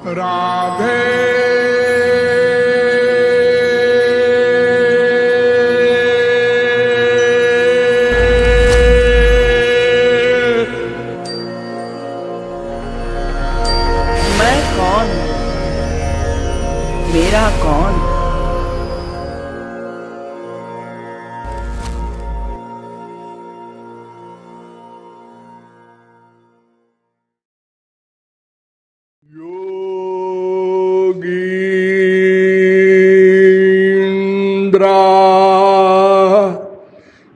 राधे मैं कौन, मेरा कौन। योगीन्द्रा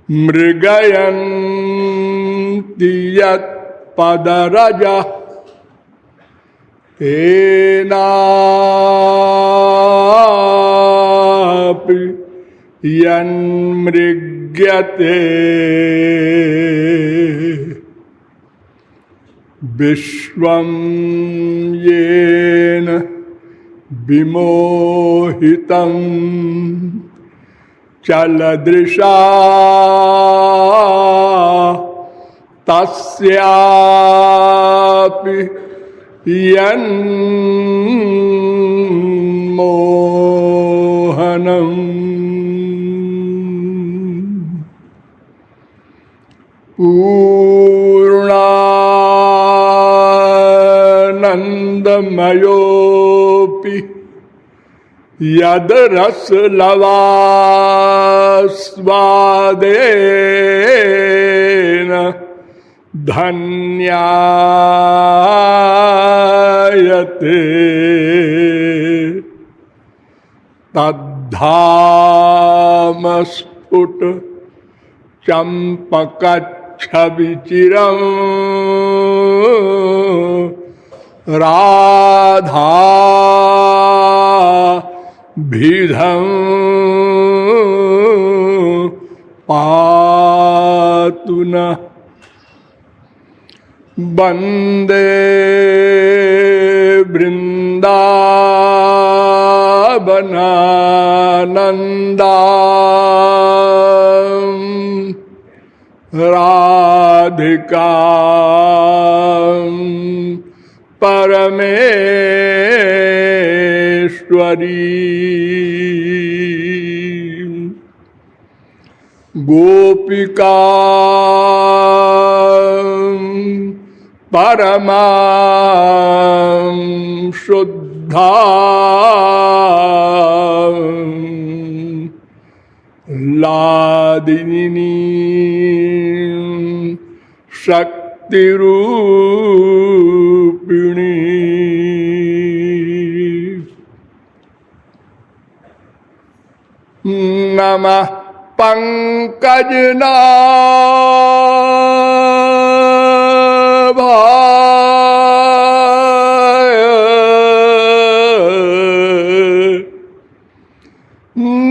मृगयन्ति यत्पदरजः तेनापि यन्मृग्यते विश्वं येन विमोहितं चलदृशा तस्यापि यन्मोहनम् पूर्णानन्दमयोऽपि यद्रसलवास्वादेन धन्यायते तद्धाम स्फुट चंपकच्छविचिरं राधाभिधं पातु नः। वन्दे वृन्दावनानन्दां राधिकां परमेश्वरीं गोपिकां परमां शुद्धां लादिनीं शक्तिरूपिणी नमः पंकजनाभाय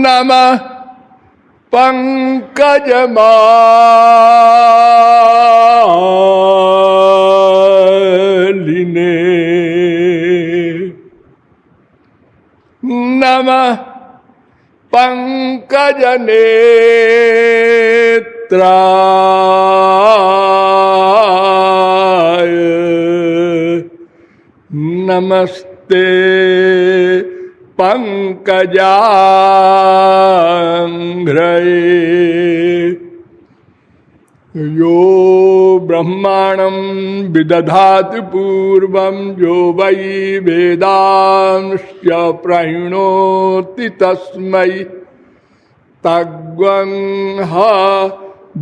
नमः पंकजमालिने नमः पंकजनेत्राय नमस्ते पंकजांघ्रये यो ब्रह्माणं विदधाति पूर्वं यो वै वेदांश्च प्रणोति तस्मै तद्वंह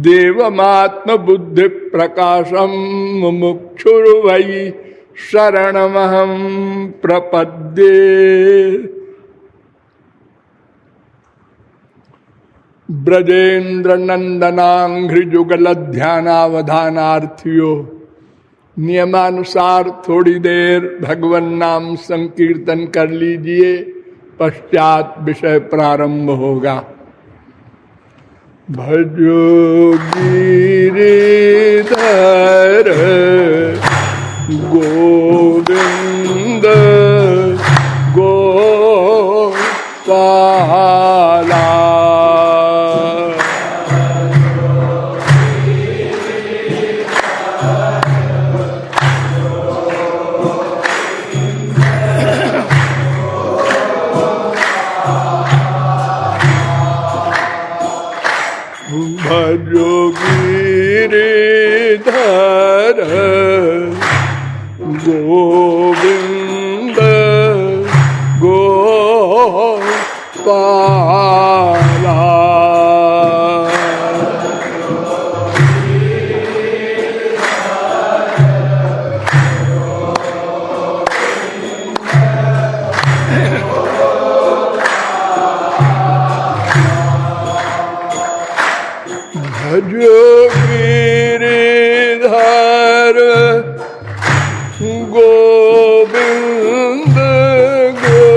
देवमात्मबुद्धिप्रकाशं मुमुक्षुर्वै शरणमहं प्रपद्ये। ब्रजेन्द्र नंदनाघ्रिजुगल ध्यानावधानार्थियों नियमानुसार थोड़ी देर भगवन नाम संकीर्तन कर लीजिए, पश्चात विषय प्रारंभ होगा। भजो गिरिधर गोविंद गोपाला गिरिधर गोविंद गोपाला। भज गिरिधर गोविंद गोपाला।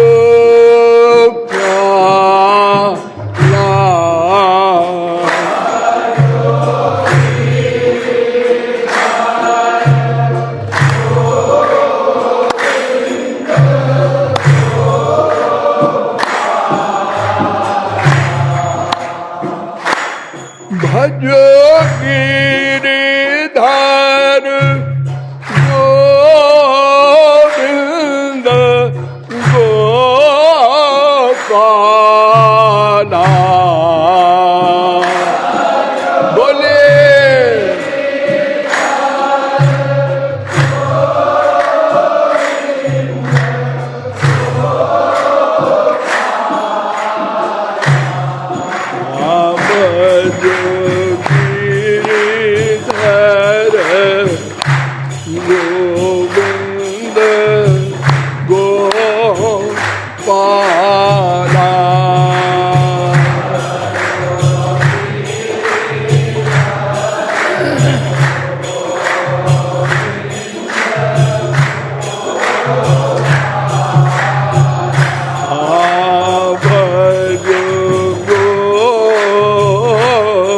भज गिरिधर गोविंद गोपाला। बोले भज गिरिधर गोविंद गोपाला। भज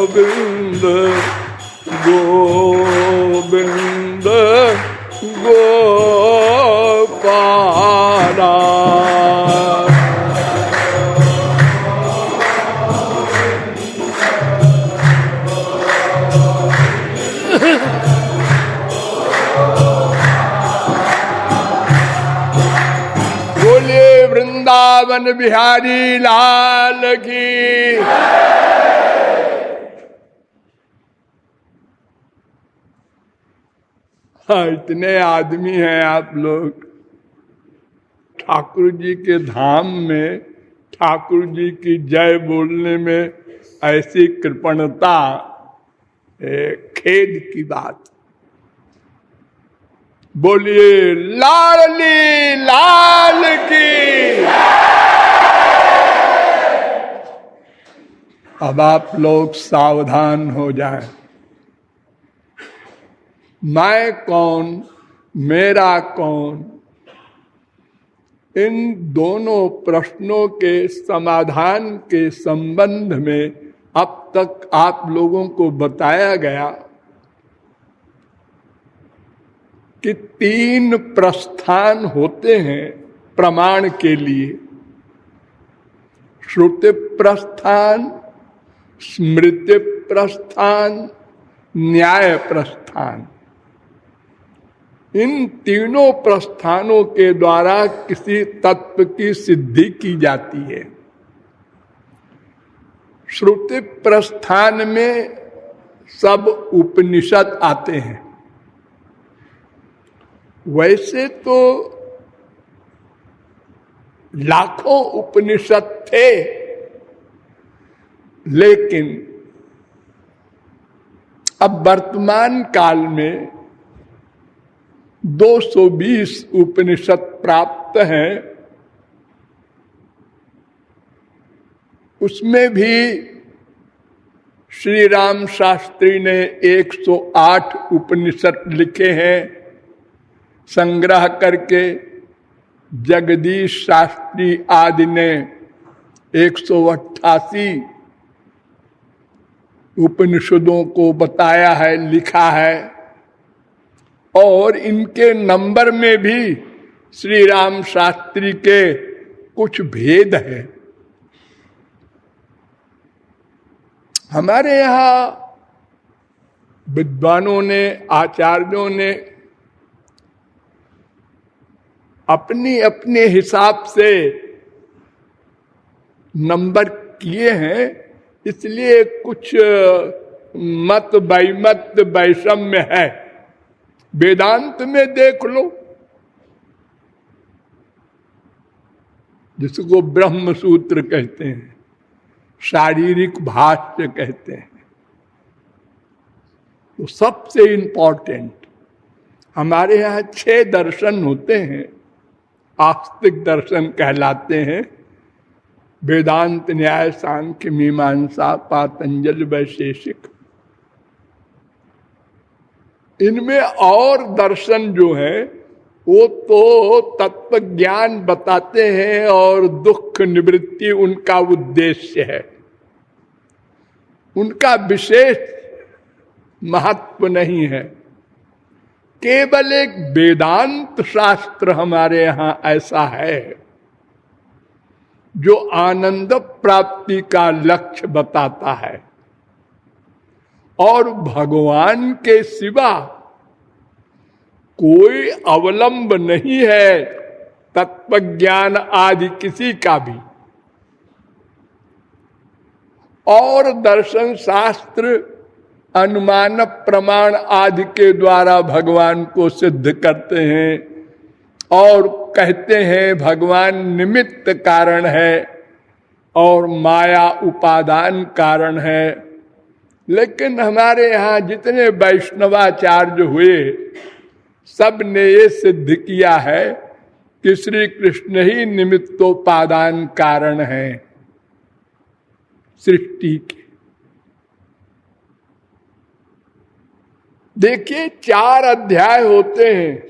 गोविंद गोविंद गोपाला। बोलिए वृंदावन बिहारी लाल की। हाँ, इतने आदमी हैं आप लोग ठाकुर जी के धाम में ठाकुर जी की जय बोलने में ऐसी कृपणता, खेद की बात। बोलिए लाडली लाल की। अब आप लोग सावधान हो जाएं। मैं कौन, मेरा कौन, इन दोनों प्रश्नों के समाधान के संबंध में अब तक आप लोगों को बताया गया कि 3 प्रस्थान होते हैं प्रमाण के लिए। श्रुति प्रस्थान, स्मृति प्रस्थान, न्याय प्रस्थान। इन तीनों प्रस्थानों के द्वारा किसी तत्व की सिद्धि की जाती है। श्रुति प्रस्थान में सब उपनिषद आते हैं। वैसे तो लाखों उपनिषद थे, लेकिन अब वर्तमान काल में 220 उपनिषद प्राप्त हैं। उसमें भी श्री राम शास्त्री ने 108 उपनिषद लिखे हैं संग्रह करके। जगदीश शास्त्री आदि ने 188 उपनिषदों को बताया है, लिखा है। और इनके नंबर में भी श्री राम शास्त्री के कुछ भेद है। हमारे यहाँ विद्वानों ने, आचार्यों ने अपनी अपने हिसाब से नंबर किए हैं, इसलिए कुछ मत वैमत वैषम्य है। वेदांत में देख लो, जिसको ब्रह्म सूत्र कहते हैं, शारीरिक भाष्य कहते हैं। तो सबसे इंपॉर्टेंट हमारे यहाँ 6 दर्शन होते हैं, आस्तिक दर्शन कहलाते हैं। वेदांत, न्याय, सांख्य, मीमांसा, पातंजल, वैशेषिक। इनमें और दर्शन जो है वो तो तत्व ज्ञान बताते हैं और दुख निवृत्ति उनका उद्देश्य है, उनका विशेष महत्व नहीं है। केवल एक वेदांत शास्त्र हमारे यहां ऐसा है जो आनंद प्राप्ति का लक्ष्य बताता है और भगवान के सिवा कोई अवलंब नहीं है तत्व ज्ञान आदि किसी का भी। और दर्शन शास्त्र अनुमान प्रमाण आदि के द्वारा भगवान को सिद्ध करते हैं और कहते हैं भगवान निमित्त कारण है और माया उपादान कारण है। लेकिन हमारे यहाँ जितने वैष्णवाचार्य हुए सब ने ये सिद्ध किया है कि श्री कृष्ण ही निमित्तोपादान कारण है सृष्टि के। देखिए 4 अध्याय होते हैं,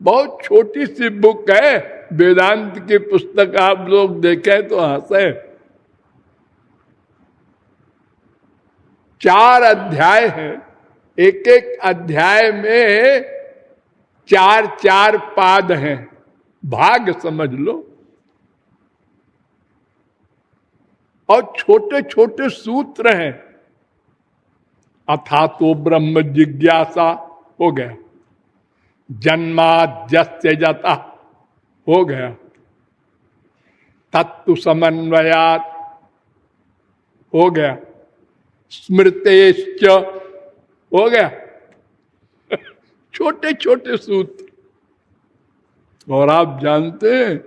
बहुत छोटी सी बुक है। वेदांत की पुस्तक आप लोग देखें तो हंसे। 4 अध्याय हैं, एक एक अध्याय में 4 पाद हैं, भाग समझ लो। और छोटे छोटे सूत्र हैं। अथा तो ब्रह्म जिज्ञासा हो गया, जन्माद्यस्य जता हो गया, तत्व समन्वयात हो गया, स्मृतेश्च हो गया। छोटे छोटे सूत्र। और आप जानते हैं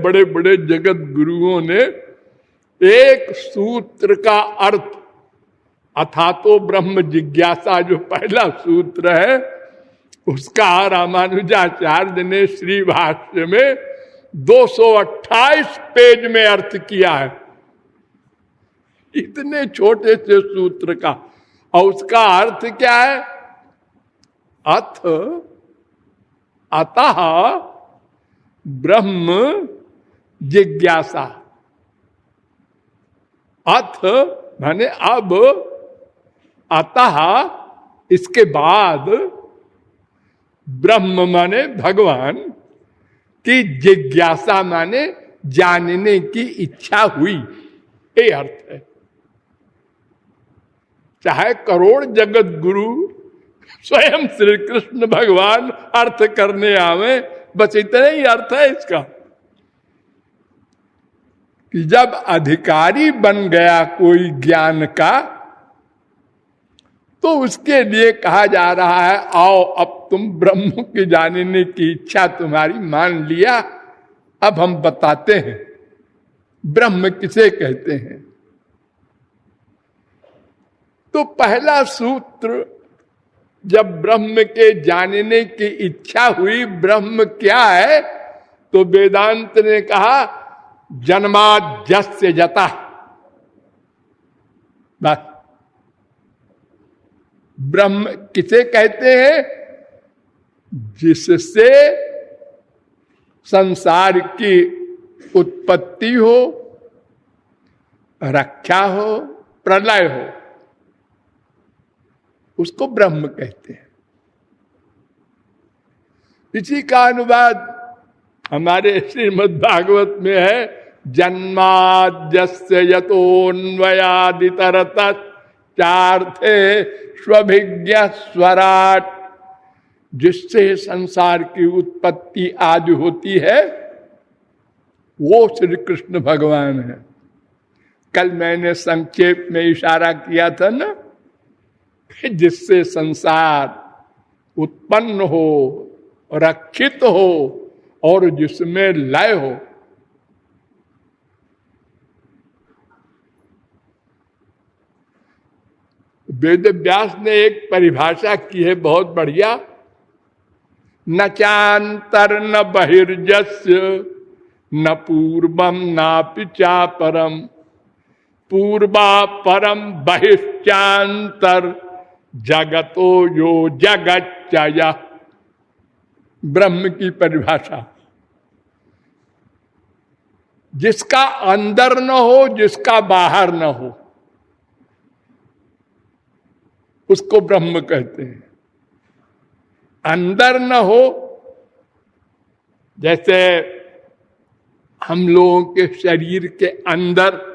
बड़े बड़े जगत गुरुओं ने एक सूत्र का अर्थ, अथा तो ब्रह्म जिज्ञासा जो पहला सूत्र है, उसका रामानुजाचार्य ने श्री भाष्य में 228 पेज में अर्थ किया है, इतने छोटे से सूत्र का। और उसका अर्थ क्या है? अथ अतः ब्रह्म जिज्ञासा। अथ माने अब, अतः इसके बाद, ब्रह्म माने भगवान की जिज्ञासा माने जानने की इच्छा हुई, ये अर्थ है। चाहे करोड़ जगत गुरु स्वयं श्री कृष्ण भगवान अर्थ करने आवे, बस इतना ही अर्थ है इसका कि जब अधिकारी बन गया कोई ज्ञान का, तो उसके लिए कहा जा रहा है आओ अब तुम ब्रह्म के जानने की इच्छा तुम्हारी मान लिया, अब हम बताते हैं ब्रह्म किसे कहते हैं। तो पहला सूत्र, जब ब्रह्म के जानने की इच्छा हुई ब्रह्म क्या है, तो वेदांत ने कहा जन्माद्यस्य जता। बस ब्रह्म किसे कहते हैं? जिससे संसार की उत्पत्ति हो, रक्षा हो, प्रलय हो, उसको ब्रह्म कहते हैं। इसी का अनुवाद हमारे श्रीमद् भागवत में है, जन्माद्यस्य यतोन्वयादितरतश्चार्थे स्वभिज्ञ स्वराट। जिससे संसार की उत्पत्ति आदि होती है वो श्री कृष्ण भगवान है। कल मैंने संक्षेप में इशारा किया था ना, जिससे संसार उत्पन्न हो, रक्षित हो और जिसमें लय हो। वेद व्यास ने एक परिभाषा की है बहुत बढ़िया, न चांतर न बहिर्जस्य न पूर्वम नापि चापरम, पूर्वा परम बहिश्चांतर जगतो यो जगच्चय। ब्रह्म की परिभाषा, जिसका अंदर न हो, जिसका बाहर न हो, उसको ब्रह्म कहते हैं। अंदर न हो, जैसे हम लोगों के शरीर के अंदर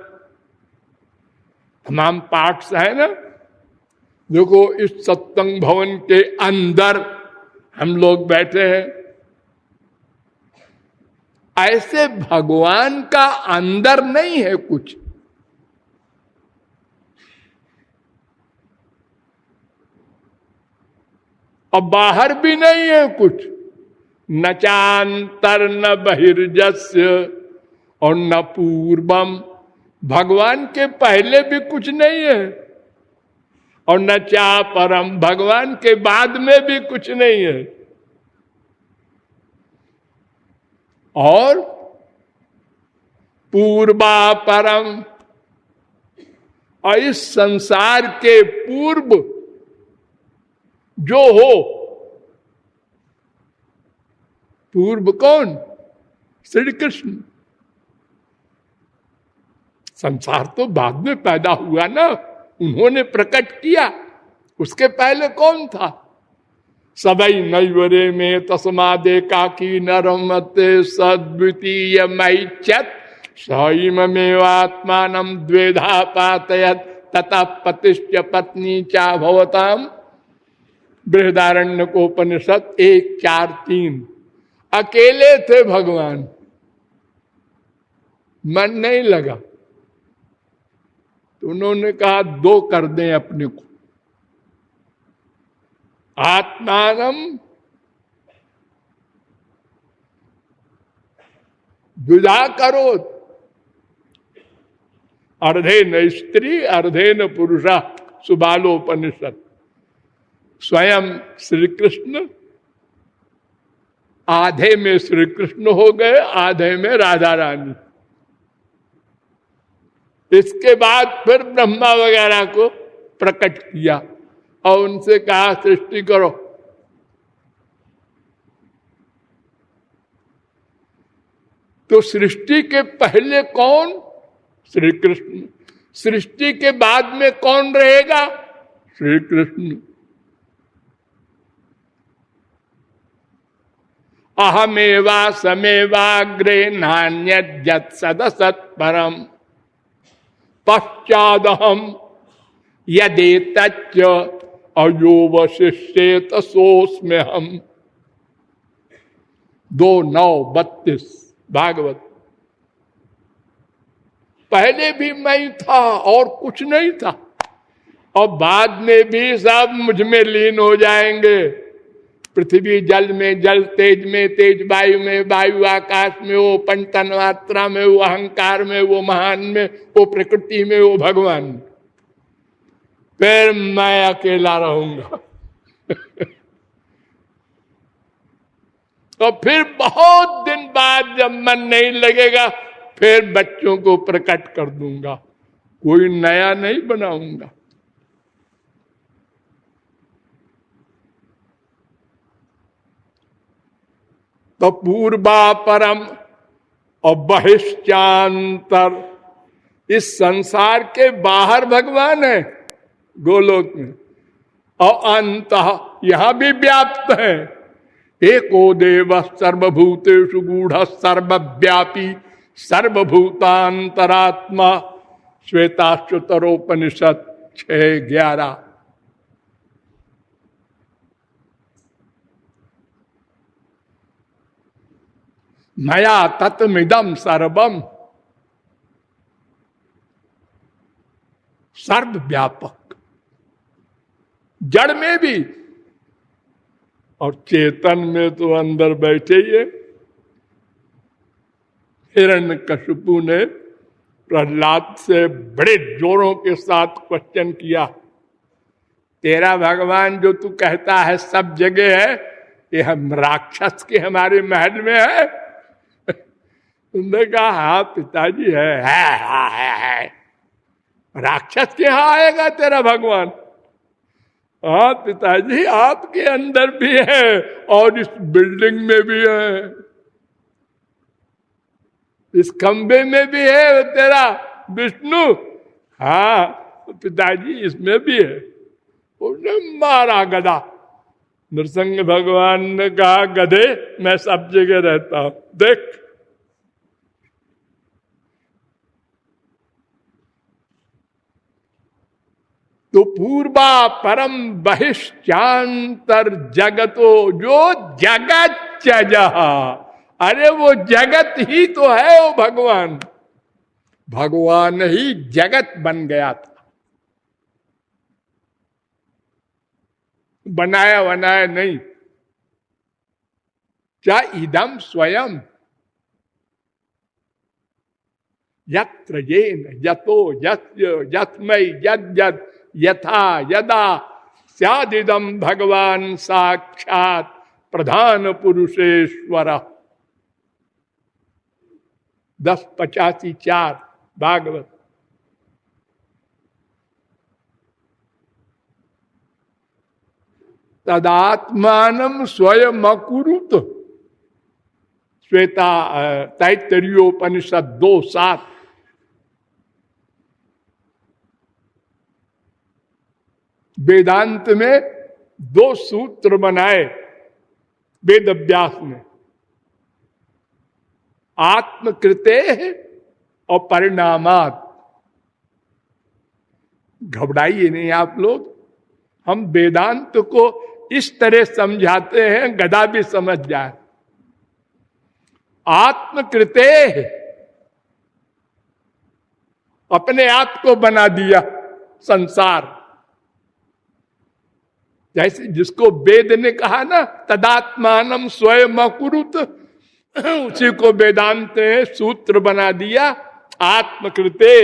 तमाम पार्ट्स है ना, देखो इस सत्संग भवन के अंदर हम लोग बैठे हैं, ऐसे भगवान का अंदर नहीं है कुछ। और बाहर भी नहीं है कुछ, न चांतर न बहिर्जस्य और न पूर्वम। भगवान के पहले भी कुछ नहीं है और न चापरम, भगवान के बाद में भी कुछ नहीं है। और पूर्वा परम, और इस संसार के पूर्व जो हो, पूर्व कौन? श्री कृष्ण। संसार तो बाद में पैदा हुआ ना, उन्होंने प्रकट किया, उसके पहले कौन था? सबई नैवरे में तस्मादे काकी नरमते सद्वितीय मैच्छत सईमेवात्मानं द्वेधा पातयत तथा पतिश्च पत्नी चा भवताम। बृहदारण्यकोपनिषद 1:4-3। अकेले थे भगवान, मन नहीं लगा, तो उन्होंने कहा दो कर दें अपने को, आत्मानम विदा करो, अर्धे न स्त्री अर्धे न पुरुषा, सुबालोपनिषद। स्वयं श्री कृष्ण आधे में श्री कृष्ण हो गए, आधे में राधा रानी। इसके बाद फिर ब्रह्मा वगैरह को प्रकट किया और उनसे कहा सृष्टि करो। तो सृष्टि के पहले कौन? श्री कृष्ण। सृष्टि के बाद में कौन रहेगा? श्री कृष्ण। अहमेवा समेवाग्रे नान्यद्यत् सदसत् परम पश्चादहम यदेतच्च अयोवशिष्येत सोऽस्म्य हम। 2:9-32 भागवत। पहले भी मैं था और कुछ नहीं था, और बाद में भी सब मुझ में लीन हो जाएंगे। पृथ्वी जल में जल, तेज में तेज, वायु में वायु, आकाश में वो, पंचतन मात्रा में वो, अहंकार में वो, महान में वो, प्रकृति में वो, भगवान में। फिर मैं अकेला रहूंगा। तो फिर बहुत दिन बाद जब मन नहीं लगेगा, फिर बच्चों को प्रकट कर दूंगा, कोई नया नहीं बनाऊंगा। तो पूर्वा परम और बहिश्चांतर, इस संसार के बाहर भगवान है गोलोक में, और अंत यहां भी व्याप्त है। एको देव सर्वभूतेषु गूढ़ सर्वव्यापी सर्वभूतांतरात्मा। श्वेताश्वतरोपनिषद 6:11। मया तत्मिदं सर्वम। सर्वव्यापक, जड़ में भी और चेतन में तो अंदर बैठे ही है। हिरण्यकशिपु ने प्रहलाद से बड़े जोरों के साथ क्वेश्चन किया, तेरा भगवान जो तू कहता है सब जगह है, ये हम राक्षस के हमारे महल में है? उन्होंने कहा हाँ पिताजी है। राक्षस के यहां आएगा तेरा भगवान? हाँ पिताजी आपके अंदर भी है और इस बिल्डिंग में भी है, इस खंबे में भी है तेरा विष्णु। हाँ पिताजी इसमें भी है। उसने मारा गदा। नृसिंह भगवान ने कहा गधे मैं सब जगह रहता हूं, देख। तो पूर्वा परम बहिश्चांतर जगतो जो जगत चजहा, अरे वो जगत ही तो है वो भगवान। भगवान ही जगत बन गया था, बनाया बनाया नहीं। क्या इदम स्वयं यत्र येन यतो यस्य यस्मै यद्यत् यथा यदा स्यादिदम भगवान साक्षात प्रधान पुरुषेश्वर। 10:85 भागवत। तदात्मानं स्वयं अकुरुत, श्वेता तैत्तरीयोपनिषद 2:7। वेदांत में 2 सूत्र बनाए वेद व्यास ने, आत्मकृते और परिणामात। घबराइए नहीं आप लोग, हम वेदांत को इस तरह समझाते हैं गधा भी समझ जाए। आत्मकृते, अपने आप को बना दिया संसार। जैसे जिसको वेद ने कहा ना तदात्मानम स्वयं अकुरुत, उसी को वेदांत ने सूत्र बना दिया आत्मकृते।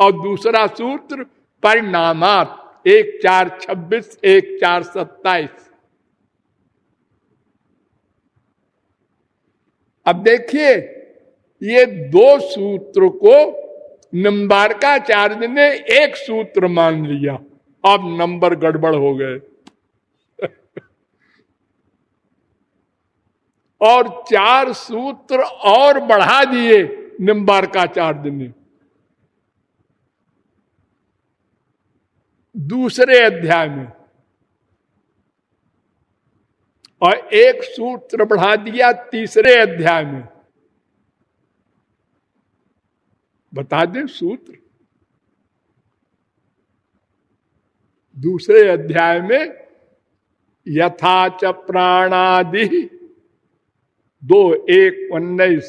और दूसरा सूत्र परिणामात, 1:4:26, 1:4:27। अब देखिए ये 2 सूत्र को निम्बारकाचार्य ने एक सूत्र मान लिया, अब नंबर गड़बड़ हो गए। और 4 सूत्र और बढ़ा दिए निम्बारकाचार्य ने दूसरे अध्याय में, और 1 सूत्र बढ़ा दिया तीसरे अध्याय में। बता दें सूत्र। दूसरे अध्याय में यथा च प्राणादि 2:1:19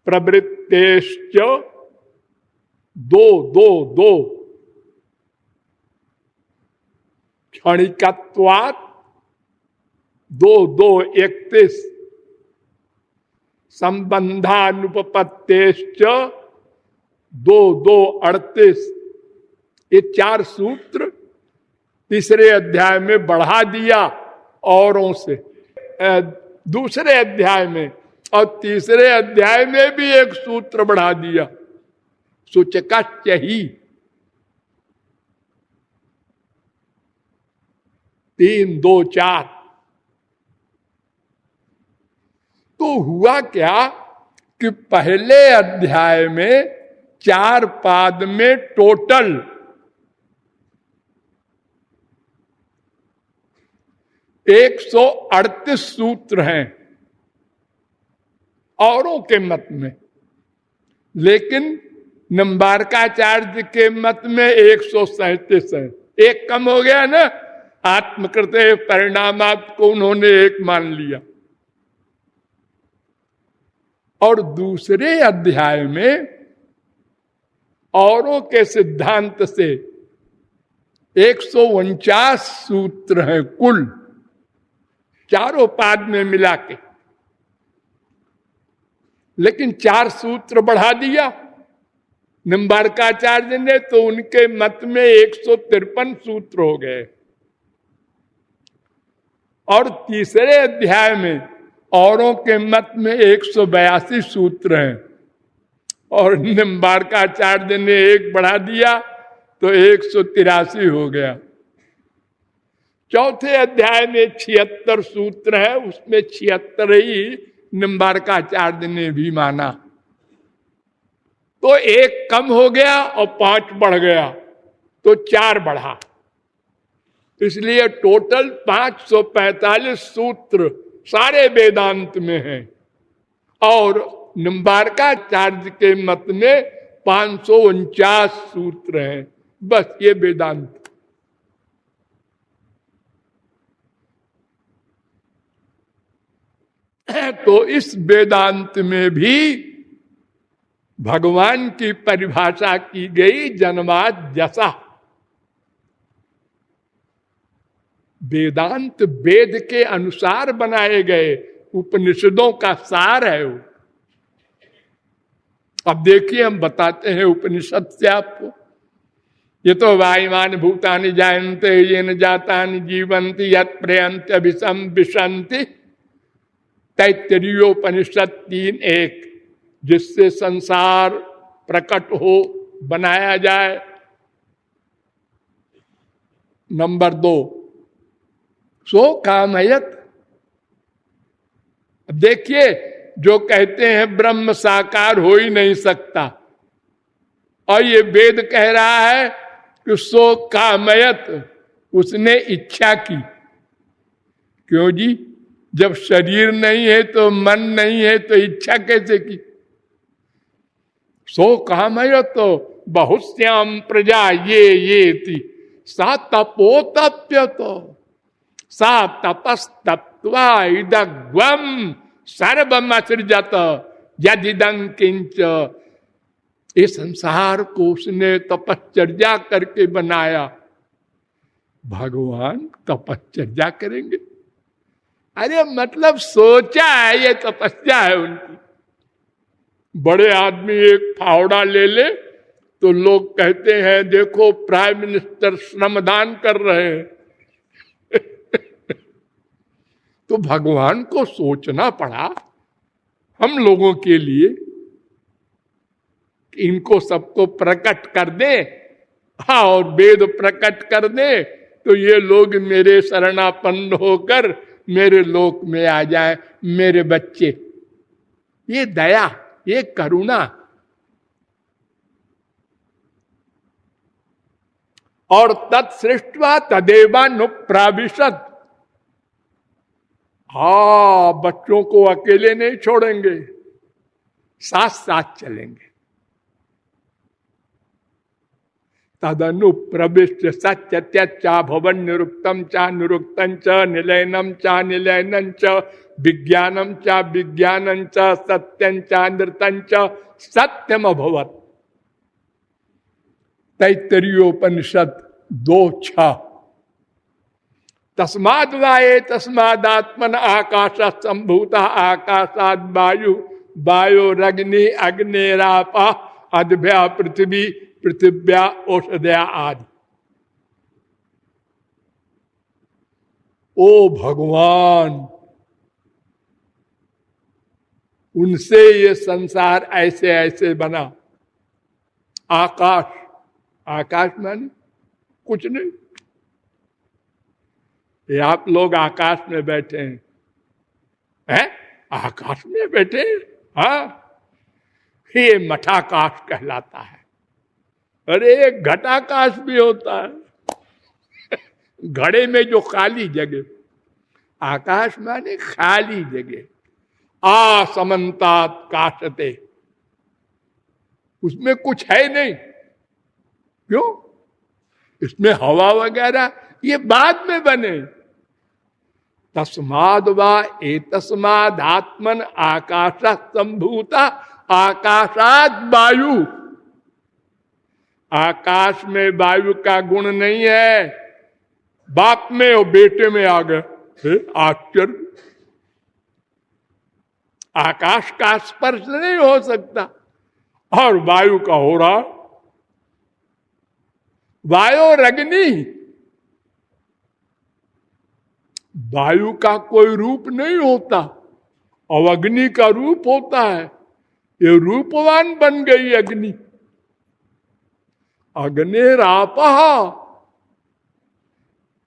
प्रवृत्तेश्च 2:2:2 क्षणिकत्वात् 2:2:31 संबंधानुपपत्तेश्च 2:2:38। ये 4 सूत्र तीसरे अध्याय में बढ़ा दिया औरों से दूसरे अध्याय में, और तीसरे अध्याय में भी एक सूत्र बढ़ा दिया सूचकाच्च ही। 3:2:4। तो हुआ क्या कि पहले अध्याय में 4 पाद में टोटल 138 सूत्र हैं औरों के मत में, लेकिन निम्बारकाचार्य के मत में 137 है। एक कम हो गया ना, आत्मकृते परिणामात को उन्होंने एक मान लिया। और दूसरे अध्याय में औरों के सिद्धांत से 149 सूत्र हैं कुल, चारों पाद में मिला के, लेकिन 4 सूत्र बढ़ा दिया निम्बारकाचार्य ने, तो उनके मत में 153 सूत्र हो गए। और तीसरे अध्याय में औरों के मत में 182 सूत्र हैं, और निम्बारकाचार्य ने एक बढ़ा दिया तो 183 हो गया। चौथे अध्याय में 76 सूत्र है, उसमें 76 ही निम्बारकाचार्य ने भी माना, तो 1 कम हो गया और 5 बढ़ गया, तो 4 बढ़ा। इसलिए टोटल 545 सूत्र सारे वेदांत में हैं, और निम्बारकाचार्य के मत में 549 सूत्र हैं। बस ये वेदांत। तो इस वेदांत में भी भगवान की परिभाषा की गई जन्माद जसा। वेदांत वेद के अनुसार बनाए गए उपनिषदों का सार है वो। अब देखिए, हम बताते हैं उपनिषद से आपको। ये तो वायुमान भूतानि जायन्ते येन जातानि जीवन्ति यत् प्रयन्ति अभिसम विशन्ति, तैत्तरीयोपनिषद 3:1, जिससे संसार प्रकट हो, बनाया जाए। नंबर 2, सो कामयत। देखिए, जो कहते हैं ब्रह्म साकार हो ही नहीं सकता, और ये वेद कह रहा है कि सो कामयत, उसने इच्छा की। क्यों जी? जब शरीर नहीं है तो मन नहीं है, तो इच्छा कैसे की? सो कामयत तो बहुश्याम प्रजा ये थी सा तपोतप्य, तो सा तपस्तप्त्वा इदग्वम सर्वमसृजत यदिदं किंच। इस संसार को उसने तपश्चर्या करके बनाया। भगवान तपश्चर्या करेंगे? अरे मतलब सोचा है, ये तपस्या है उनकी। बड़े आदमी एक फावड़ा ले ले तो लोग कहते हैं देखो प्राइम मिनिस्टर श्रमदान कर रहे हैं। तो भगवान को सोचना पड़ा हम लोगों के लिए, इनको सबको प्रकट कर दे, हाँ, और वेद प्रकट कर दे, तो ये लोग मेरे शरणापन्न होकर मेरे लोक में आ जाए, मेरे बच्चे। ये दया, ये करुणा। और तत्सृष्टवा तदेवानुप्राविशत। हाँ, बच्चों को अकेले नहीं छोड़ेंगे, साथ साथ चलेंगे। तदनु प्रविष्ट सत्य त्यच्चा भवन निरुक्तम चा निरुक्तं च निलयनम चा निलयनं च विज्ञानम चा विज्ञानं च सत्यं चा नृतं च सत्यम अभवत्। तैत्तरीयोपनिषद 2:6। तस्माद् वाये तस्मादात्मन आकाश संभूता आकाशाद वायु वायोरग्नि अग्निरापा अद्भ्या पृथ्वी पृथिव्या औषधया आदि। ओ भगवान, उनसे ये संसार ऐसे ऐसे बना। आकाश, आकाश माने कुछ नहीं। ये आप लोग आकाश में बैठे हैं, आकाश में बैठे, हाँ, ये मठाकाश कहलाता है। अरे घटाकाश भी होता है, घड़े में जो खाली जगह। आकाश माने खाली जगह। समन्तात काशते, उसमें कुछ है नहीं। क्यों? इसमें हवा वगैरह ये बाद में बने। तस्माद वा एतस्माद आत्मन आकाश संभूता आकाशाद वायु। आकाश में वायु का गुण नहीं है, बाप में और बेटे में आ गए। आश्चर्य, आकाश का स्पर्श नहीं हो सकता और वायु का हो रहा। वायु और अग्नि, वायु का कोई रूप नहीं होता और अग्नि का रूप होता है। ये रूपवान बन गई अग्नि। अग्निरापः,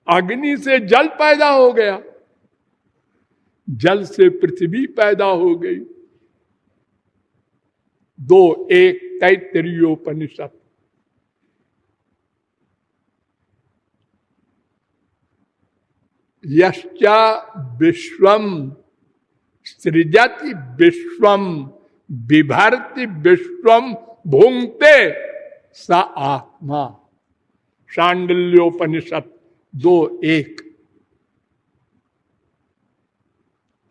अग्नि से जल पैदा हो गया, जल से पृथ्वी पैदा हो गई। 2:1 तैत्तिरीयोपनिषद। यश्चा विश्वम सृजति विश्वम बिभर्ति विश्वम भुंक्ते स आत्मा। शांडिल्योपनिषद 2:1।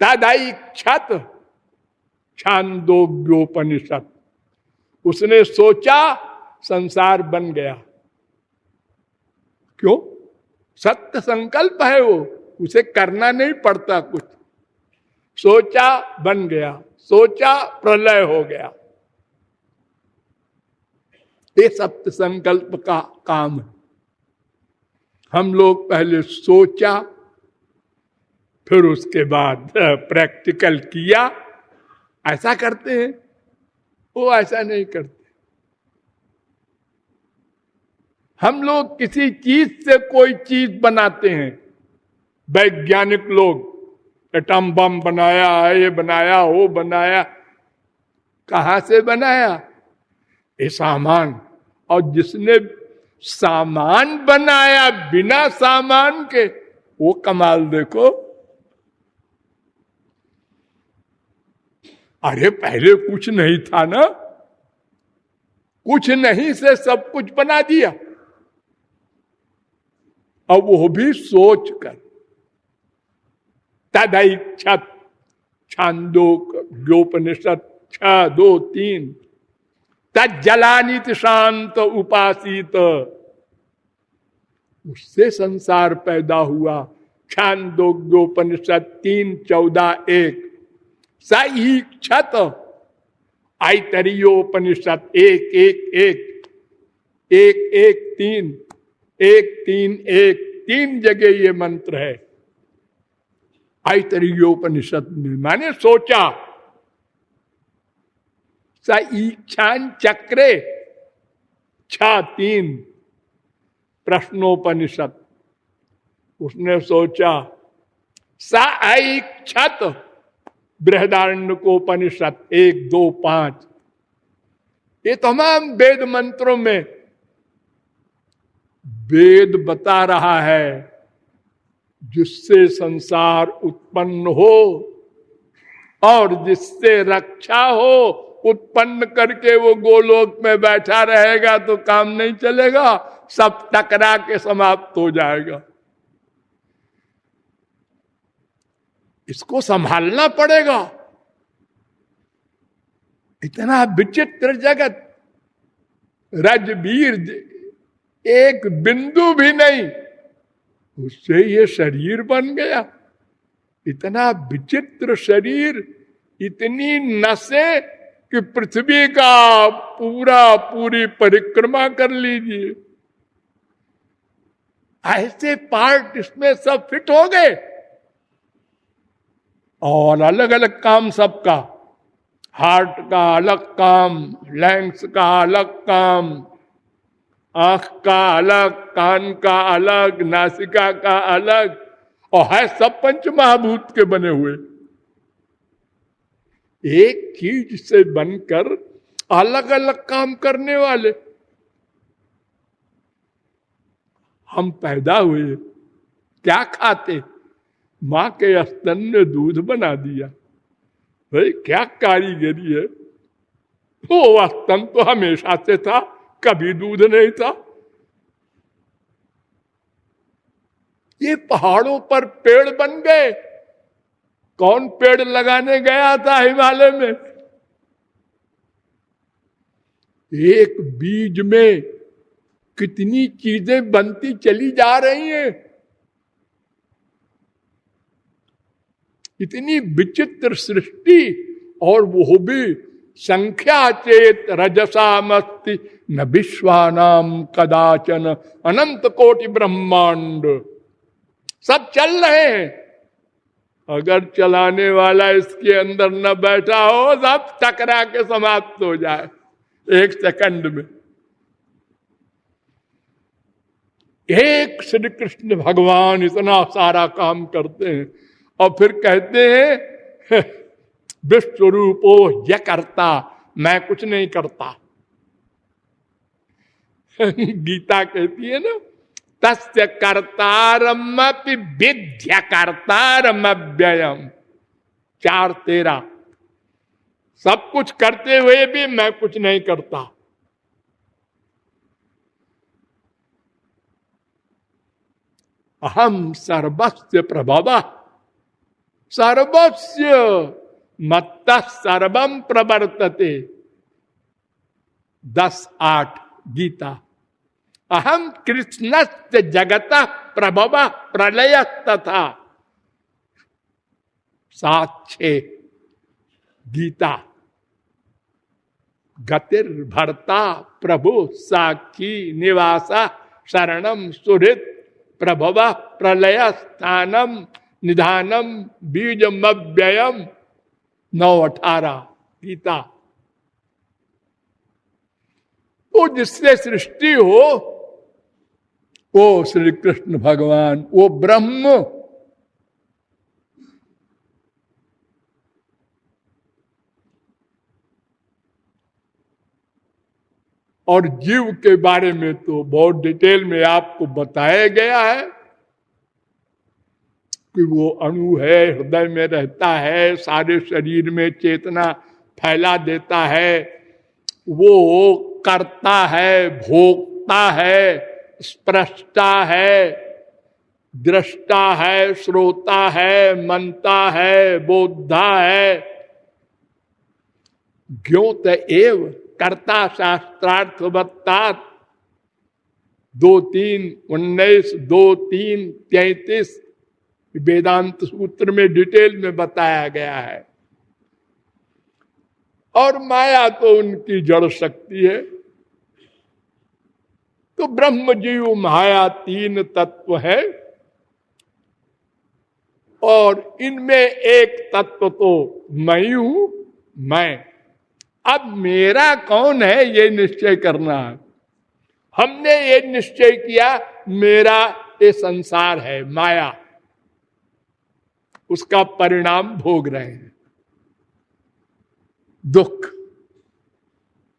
तदैक्षत छांदोग्योपनिषद। उसने सोचा संसार बन गया। क्यों? सत्य संकल्प है वो, उसे करना नहीं पड़ता कुछ। सोचा बन गया, सोचा प्रलय हो गया। ये सत्य संकल्प का काम है। हम लोग पहले सोचा, फिर उसके बाद प्रैक्टिकल किया। ऐसा करते हैं, वो ऐसा नहीं करते। हम लोग किसी चीज से कोई चीज बनाते हैं। वैज्ञानिक लोग एटम बम बनाया, ये बनाया, वो बनाया। कहां से बनाया? ये सामान। और जिसने सामान बनाया बिना सामान के, वो कमाल देखो। अरे पहले कुछ नहीं था ना, कुछ नहीं से सब कुछ बना दिया। अब वो भी सोच कर। तदैक्षत छांदोग्योपनिषद 6:2-3। तज्जलानित शांत उपासित। उससे संसार पैदा हुआ। छांदोग्योपनिषद 3:14-1। सईक्षत ऐतरीयोपनिषद 1:1-1, 1:1-3, 1:3-1। 3 जगह ये मंत्र है ऐतरीयोपनिषद में। माने सोचा। सईक्षान चक्रे 6:3 प्रश्नोपनिषद। उसने सोचा। सईक्षत बृहदारण्यकोपनिषद 1:2-5। ये तमाम वेद मंत्रों में वेद बता रहा है जिससे संसार उत्पन्न हो और जिससे रक्षा हो। उत्पन्न करके वो गोलोक में बैठा रहेगा तो काम नहीं चलेगा, सब टकरा के समाप्त हो जाएगा। इसको संभालना पड़ेगा। इतना विचित्र जगत, रजबीर एक बिंदु भी नहीं, उससे ये शरीर बन गया। इतना विचित्र शरीर, इतनी नसें कि पृथ्वी का पूरी परिक्रमा कर लीजिए। ऐसे पार्ट इसमें सब फिट हो गए और अलग अलग काम सबका। हार्ट का अलग काम, लैंग्स का अलग काम, आंख का अलग, कान का अलग, नासिका का अलग, और है सब पंच महाभूत के बने हुए। एक चीज से बनकर अलग अलग काम करने वाले। हम पैदा हुए, क्या खाते? मां के स्तन ने दूध बना दिया। भाई क्या कारीगरी है। वो स्तन तो हमेशा से था, कभी दूध नहीं था। ये पहाड़ों पर पेड़ बन गए। कौन पेड़ लगाने गया था हिमालय में? एक बीज में कितनी चीजें बनती चली जा रही हैं, इतनी विचित्र सृष्टि, और वो भी संख्या चेत रजसामस्ति न विश्वानाम कदाचन अनंत कोटि ब्रह्मांड, सब चल रहे हैं। अगर चलाने वाला इसके अंदर न बैठा हो, सब टकरा के समाप्त हो जाए एक सेकंड में। एक श्री कृष्ण भगवान इतना सारा काम करते हैं और फिर कहते हैं विश्वरूपो यह करता, मैं कुछ नहीं करता। गीता कहती है ना, तस्य कर्तारमपि विद्य कर्तारमव्ययम्, 4:13। सब कुछ करते हुए भी मैं कुछ नहीं करता। अहम सर्वस्य प्रभवः, सर्वस्य मत्तः सर्वं प्रवर्तते, 10:8 गीता। अहम कृष्णस्य जगतः प्रभवः प्रलय तथा, 7:6 गीता। गतिर्भर्ता प्रभु साक्षी निवासा शरणम सुहृत प्रभवः प्रलय स्थानम निधानम बीजमव्ययम्, 9:18 गीता। तो जिससे सृष्टि हो वो श्री कृष्ण भगवान, वो ब्रह्म। और जीव के बारे में तो बहुत डिटेल में आपको बताया गया है कि वो अणु है, हृदय में रहता है, सारे शरीर में चेतना फैला देता है, वो करता है, भोगता है, स्पृष्टा है, दृष्टा है, श्रोता है, मनता है, बोधा है। ज्ञोत एव कर्ता शास्त्रार्थवत्ता, 2:3-19, 2:3-33 वेदांत सूत्र में डिटेल में बताया गया है। और माया तो उनकी जड़ शक्ति है। तो ब्रह्म जीव माया 3 तत्व है, और इनमें एक तत्व तो मैं हूं, मैं। अब मेरा कौन है ये निश्चय करना है। हमने ये निश्चय किया मेरा ये संसार है, माया, उसका परिणाम भोग रहे हैं, दुख।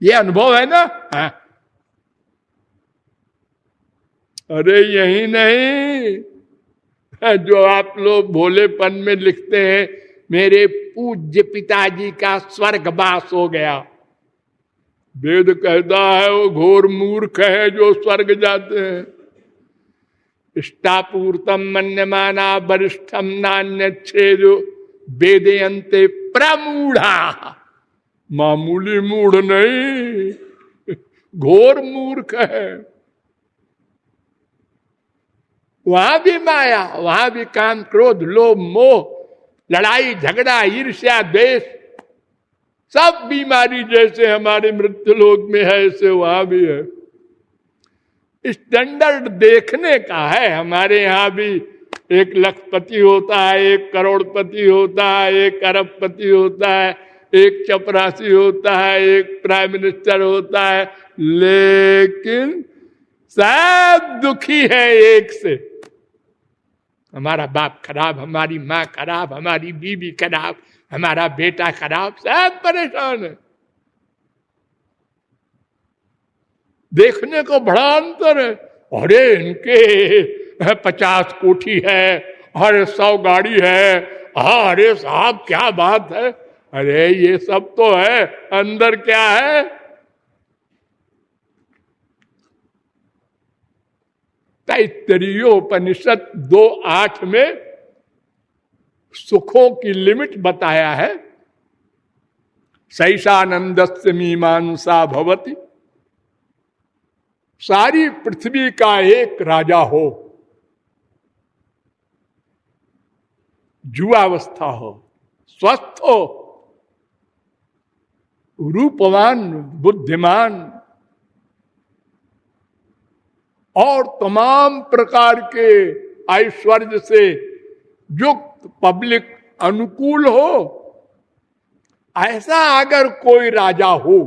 ये अनुभव है ना। हाँ। अरे यही नहीं, जो आप लोग भोलेपन में लिखते हैं मेरे पूज्य पिताजी का स्वर्गवास हो गया। वेद कहता है वो घोर मूर्ख है जो स्वर्ग जाते हैं। इष्टापूर्तम मन्यमाना वरिष्ठम नान्यच्छेदो वेदयन्ते प्रमूढ़ा, मामूली मूढ़ नहीं, घोर मूर्ख है। वहां भी माया, वहां भी काम, क्रोध, लोभ, मोह, लड़ाई झगड़ा, ईर्ष्या, द्वेष, सब बीमारी जैसे हमारे मृत्यु लोक में है ऐसे वहां भी है। स्टैंडर्ड देखने का है। हमारे यहाँ भी 1 लखपति होता है, 1 करोड़पति होता है, 1 अरबपति होता है, 1 चपरासी होता है, 1 प्राइम मिनिस्टर होता है, लेकिन सब दुखी है एक से। हमारा बाप खराब, हमारी माँ खराब, हमारी बीवी खराब, हमारा बेटा खराब, सब परेशान है। देखने को बड़ा अंतर है। अरे इनके 50 कोठी है, अरे 100 गाड़ी है, अरे साहब क्या बात है। अरे ये सब तो है, अंदर क्या है। तैत्तरीयोपनिषद 2:8 में सुखों की लिमिट बताया है। सैषानंदस्य मीमांसा भवति, सारी पृथ्वी का एक राजा हो, जुआवस्था हो, स्वस्थ हो, रूपवान, बुद्धिमान और तमाम प्रकार के ऐश्वर्य से युक्त, पब्लिक अनुकूल हो, ऐसा अगर कोई राजा हो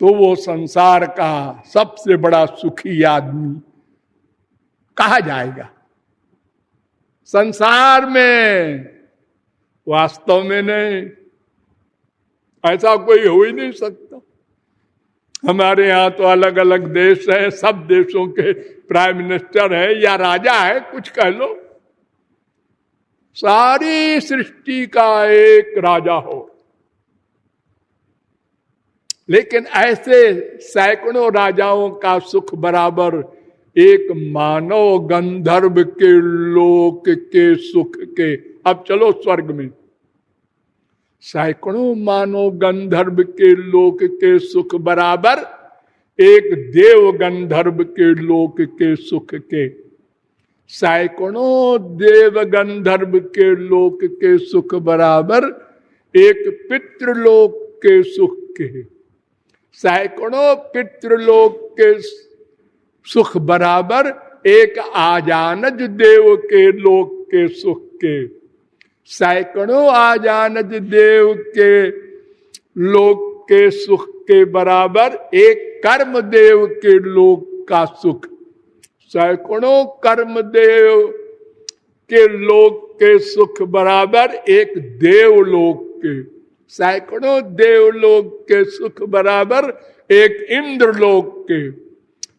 तो वो संसार का सबसे बड़ा सुखी आदमी कहा जाएगा। संसार में, वास्तव में नहीं, ऐसा कोई हो ही नहीं सकता। हमारे यहाँ तो अलग अलग देश है, सब देशों के प्राइम मिनिस्टर है या राजा है, कुछ कह लो, सारी सृष्टि का एक राजा हो। लेकिन ऐसे सैकड़ों राजाओं का सुख बराबर एक मानव गंधर्व के लोक के सुख के। अब चलो स्वर्ग में, सैकड़ों मानव गंधर्व के लोक के सुख बराबर एक देव गंधर्व के लोक के सुख के। सैकड़ों देव गंधर्व के लोक के सुख बराबर एक पितृलोक के सुख के। सैकड़ों पितृलोक के सुख बराबर एक आजानज देव के लोक के सुख के। सैकड़ों आजानज देव के लोक के सुख के बराबर एक कर्म देव के लोक का सुख। सैकड़ों कर्म देव के लोक के सुख बराबर एक देवलोक के। सैकड़ों देवलोक के सुख बराबर एक इंद्रलोक के।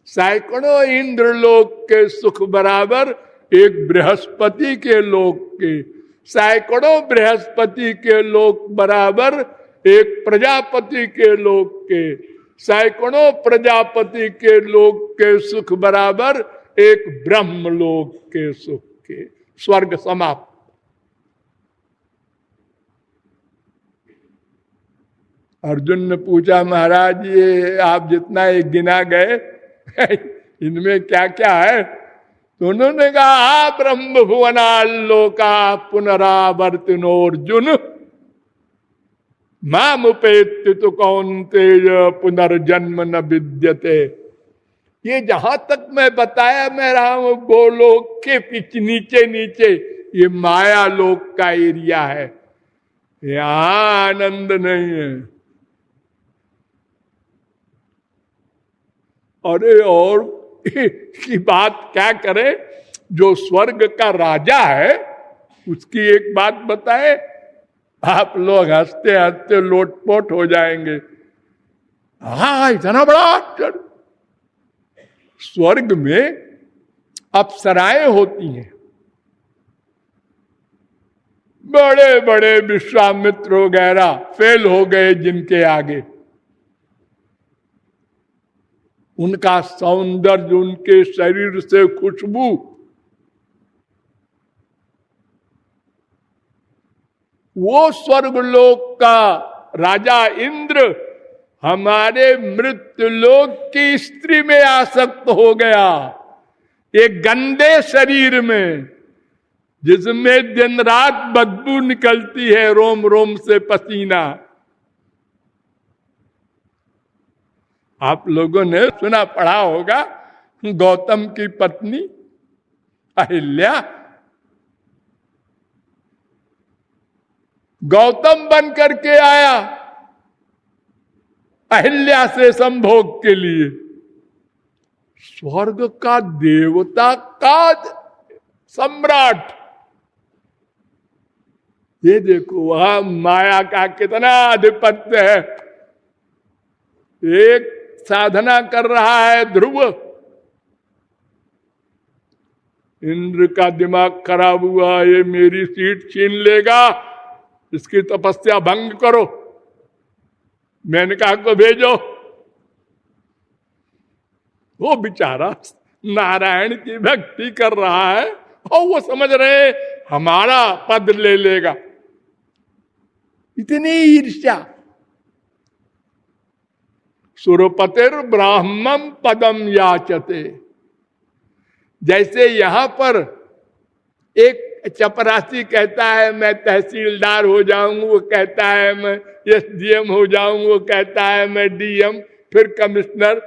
सैकड़ों इंद्रलोक के सुख बराबर एक बृहस्पति के लोक के। सैकड़ों बृहस्पति के लोक बराबर एक प्रजापति के लोक के। सैकड़ों प्रजापति के लोक के सुख बराबर एक ब्रह्मलोक के सुख के। स्वर्ग समाप्त। अर्जुन ने पूछा, महाराज ये आप जितना एक गिना गए इनमें क्या क्या है? तो उन्होंने कहा, ब्रह्म भुवनालोका पुनरावर्तिनोर्जुन मामुपेत्य तो कौन्तेय पुनर्जन्म न विद्यते। ये जहां तक मैं बताया मैं रहा हूं गोलोक के पीछे नीचे नीचे ये माया लोक का एरिया है, यहां आनंद नहीं है। अरे और की बात क्या करे, जो स्वर्ग का राजा है उसकी एक बात बताए, आप लोग हंसते हंसते लोटपोट हो जाएंगे। हाँ, इतना बड़ा आश्चर्य। स्वर्ग में अप्सराएं होती हैं, बड़े बड़े विश्वामित्र वगैरह फेल हो गए जिनके आगे। उनका सौंदर्य, उनके शरीर से खुशबू, वो स्वर्गलोक का राजा इंद्र हमारे मृत्युलोक की स्त्री में आसक्त हो गया, एक गंदे शरीर में जिसमें दिन रात बदबू निकलती है, रोम रोम से पसीना। आप लोगों ने सुना पढ़ा होगा, गौतम की पत्नी अहिल्या, गौतम बन करके आया अहिल्या से संभोग के लिए। स्वर्ग का देवता का सम्राट, ये देखो वहां माया का कितना आधिपत्य है। एक साधना कर रहा है ध्रुव, इंद्र का दिमाग खराब हुआ, ये मेरी सीट छीन लेगा, इसकी तपस्या भंग करो, मेनका को भेजो। वो बेचारा नारायण की भक्ति कर रहा है और वो समझ रहे हमारा पद ले लेगा। इतनी ईर्ष्या। सुरपतिर ब्राह्मम पदम याचते। जैसे यहां पर एक चपरासी कहता है मैं तहसीलदार हो जाऊं, वो कहता है मैं एसडीएम हो जाऊं, वो कहता है मैं डीएम, फिर कमिश्नर।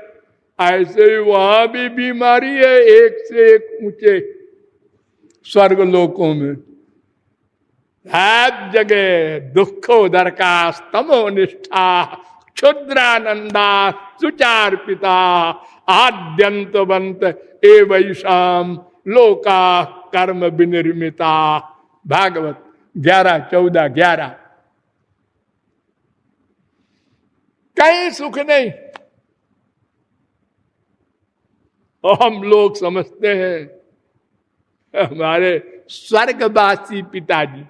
ऐसे ही वहां भी बीमारी है, एक से एक ऊंचे स्वर्ग लोकों में हर जगह दुखोदर का स्तमो निष्ठा क्षुद्रानंदा सुचार पिता आद्यंतवंत एवैषाम लोका कर्म विनिर्मिता। भागवत 11:14-11। कहीं सुख नहीं। और हम लोग समझते हैं हमारे स्वर्गवासी पिताजी।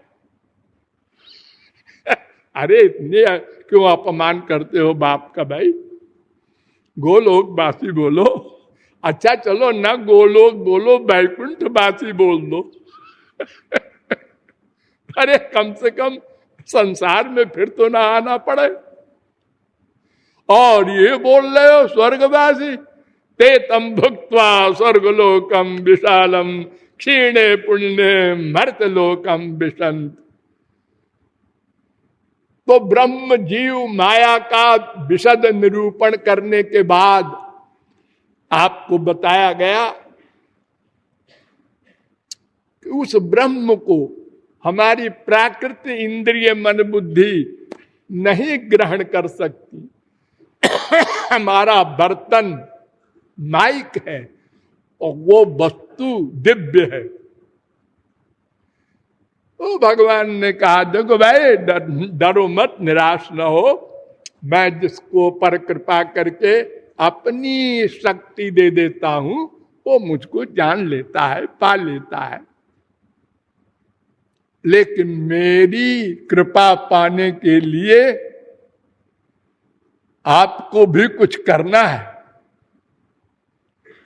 अरे इतने क्यों अपमान करते हो बाप का भाई? गोलोकवासी बोलो। अच्छा चलो ना गोलोक बोलो, वैकुंठवासी बोल दो। अरे कम से कम संसार में फिर तो ना आना पड़े। और ये बोल रहे हो स्वर्गवासी। ते तम भुक्त्वा स्वर्गलोकम विशालम क्षीणे पुण्य मर्तलोकम विशंत। तो ब्रह्म जीव माया का विशद निरूपण करने के बाद आपको बताया गया कि उस ब्रह्म को हमारी प्राकृत इंद्रिय मन बुद्धि नहीं ग्रहण कर सकती। हमारा बर्तन माइक है और वो वस्तु दिव्य है। तो भगवान ने कहा देखो भाई डरो मत, निराश न हो। मैं जिसको पर कृपा करके अपनी शक्ति दे देता हूं वो मुझको जान लेता है, पा लेता है। लेकिन मेरी कृपा पाने के लिए आपको भी कुछ करना है।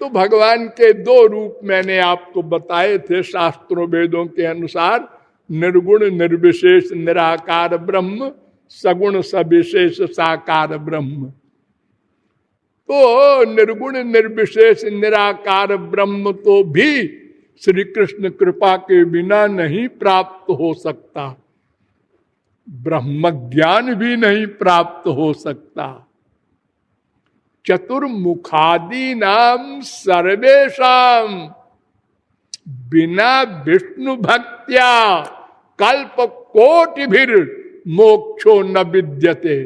तो भगवान के दो रूप मैंने आपको बताए थे शास्त्रों वेदों के अनुसार। निर्गुण निर्विशेष निराकार ब्रह्म, सगुण सविशेष साकार ब्रह्म। तो निर्गुण निर्विशेष निराकार ब्रह्म तो भी श्री कृष्ण कृपा के बिना नहीं प्राप्त हो सकता। ब्रह्म ज्ञान भी नहीं प्राप्त हो सकता। चतुर्मुखादि नाम सर्वेशम बिना विष्णु भक्त्या कल्प कोटि भीर मोक्षो न विद्यते।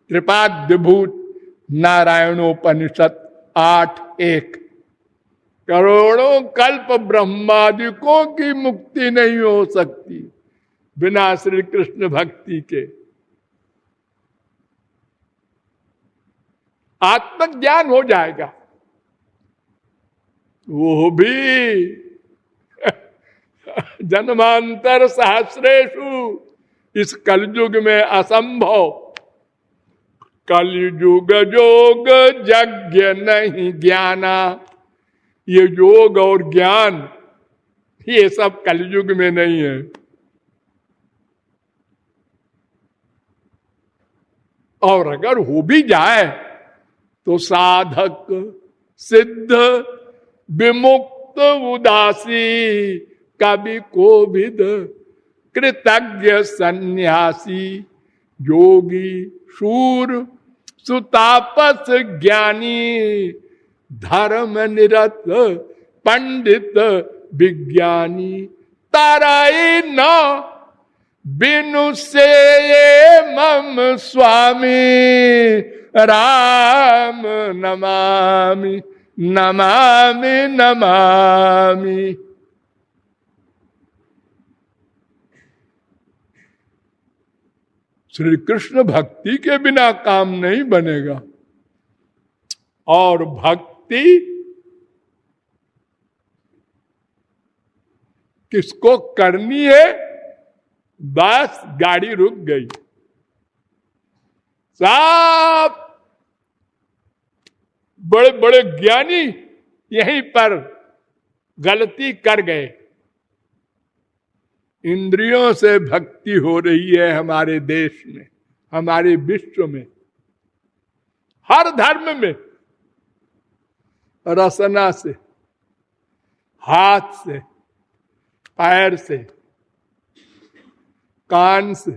त्रिपाद्यभूत नारायणोपनिषद 8:1। करोड़ों कल्प ब्रह्मादिकों की मुक्ति नहीं हो सकती बिना श्री कृष्ण भक्ति के। आत्मज्ञान हो जाएगा वो भी जन्मांतर सहस्रेषु, इस कलयुग में असंभव। कलयुग जोग यज्ञ नहीं ज्ञाना। ये योग और ज्ञान ये सब कलयुग में नहीं है। और अगर हो भी जाए तो साधक सिद्ध विमुक्त उदासी कवि कोविद कृतज्ञ सन्यासी योगी शूर सुतापस ज्ञानी धर्म निरत पंडित विज्ञानी ताराई न बिनु से मम स्वामी राम नमामि नमामि नमामि। श्री कृष्ण भक्ति के बिना काम नहीं बनेगा। और भक्ति किसको करनी है? बस गाड़ी रुक गई। सब बड़े बड़े ज्ञानी यहीं पर गलती कर गए। इंद्रियों से भक्ति हो रही है हमारे देश में, हमारे विश्व में। हर धर्म में रसना से, हाथ से, पैर से, कान से,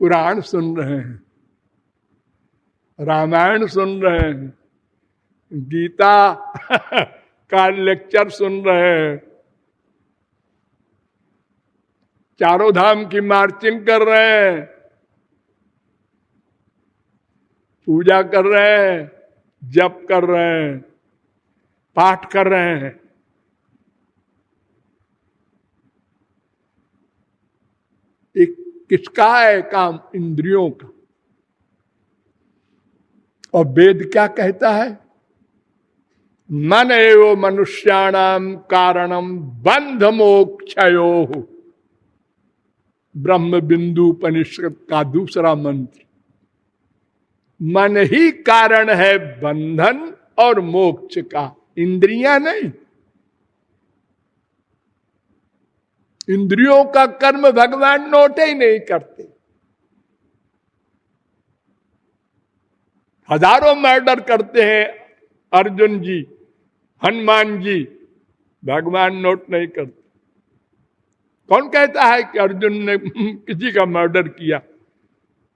पुराण सुन रहे हैं, रामायण सुन रहे हैं, गीता का लेक्चर सुन रहे हैं, चारों धाम की मार्चिंग कर रहे हैं, पूजा कर रहे हैं, जप कर रहे हैं, पाठ कर रहे हैं। एक किसका है काम? इंद्रियों का। और वेद क्या कहता है? मन एव मनुष्याणाम कारणम बंध मोक्षयो। ब्रह्म बिंदु उपनिषद का दूसरा मंत्र। मन ही कारण है बंधन और मोक्ष का, इंद्रियां नहीं। इंद्रियों का कर्म भगवान नोट ही नहीं करते। हजारों मर्डर करते हैं अर्जुन जी, हनुमान जी, भगवान नोट नहीं करते। कौन कहता है कि अर्जुन ने किसी का मर्डर किया?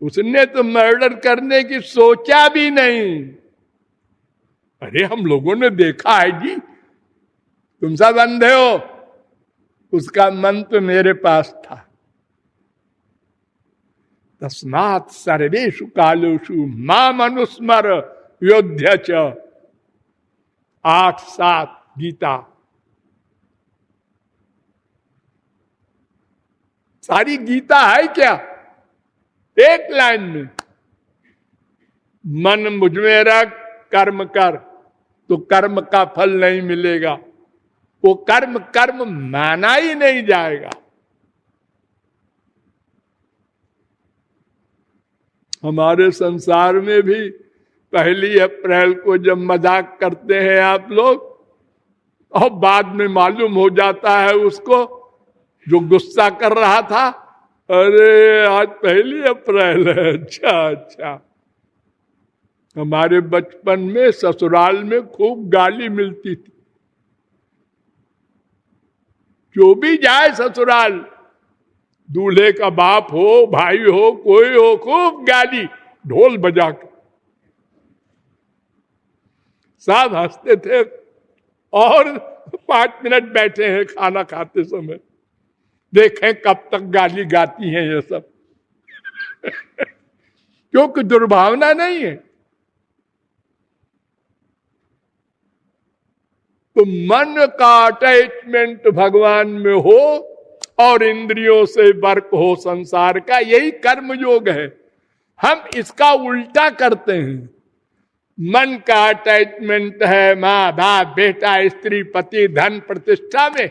उसने तो मर्डर करने की सोचा भी नहीं। अरे हम लोगों ने देखा है जी, तुम सब अंधे हो, उसका मन तो मेरे पास था। तस्मात् सर्वेषु कालेषु माम अनुस्मर योध्य च। 8-7 गीता। सारी गीता है क्या? एक लाइन में, मन मुझ में रख, कर्म कर, तो कर्म का फल नहीं मिलेगा। वो कर्म कर्म माना ही नहीं जाएगा। हमारे संसार में भी 1 अप्रैल को जब मजाक करते हैं आप लोग, और बाद में मालूम हो जाता है उसको, जो गुस्सा कर रहा था, अरे आज 1 अप्रैल है। अच्छा। हमारे बचपन में ससुराल में खूब गाली मिलती थी। जो भी जाए ससुराल, दूल्हे का बाप हो, भाई हो, कोई हो, खूब गाली, ढोल बजा के। सब हंसते थे और 5 मिनट बैठे हैं खाना खाते समय, देखें कब तक गाली गाती हैं ये सब। क्योंकि दुर्भावना नहीं है। तो मन का अटैचमेंट भगवान में हो और इंद्रियों से वर्क हो संसार का, यही कर्म योग है। हम इसका उल्टा करते हैं। मन का अटैचमेंट है माँ बाप बेटा स्त्री पति धन प्रतिष्ठा में,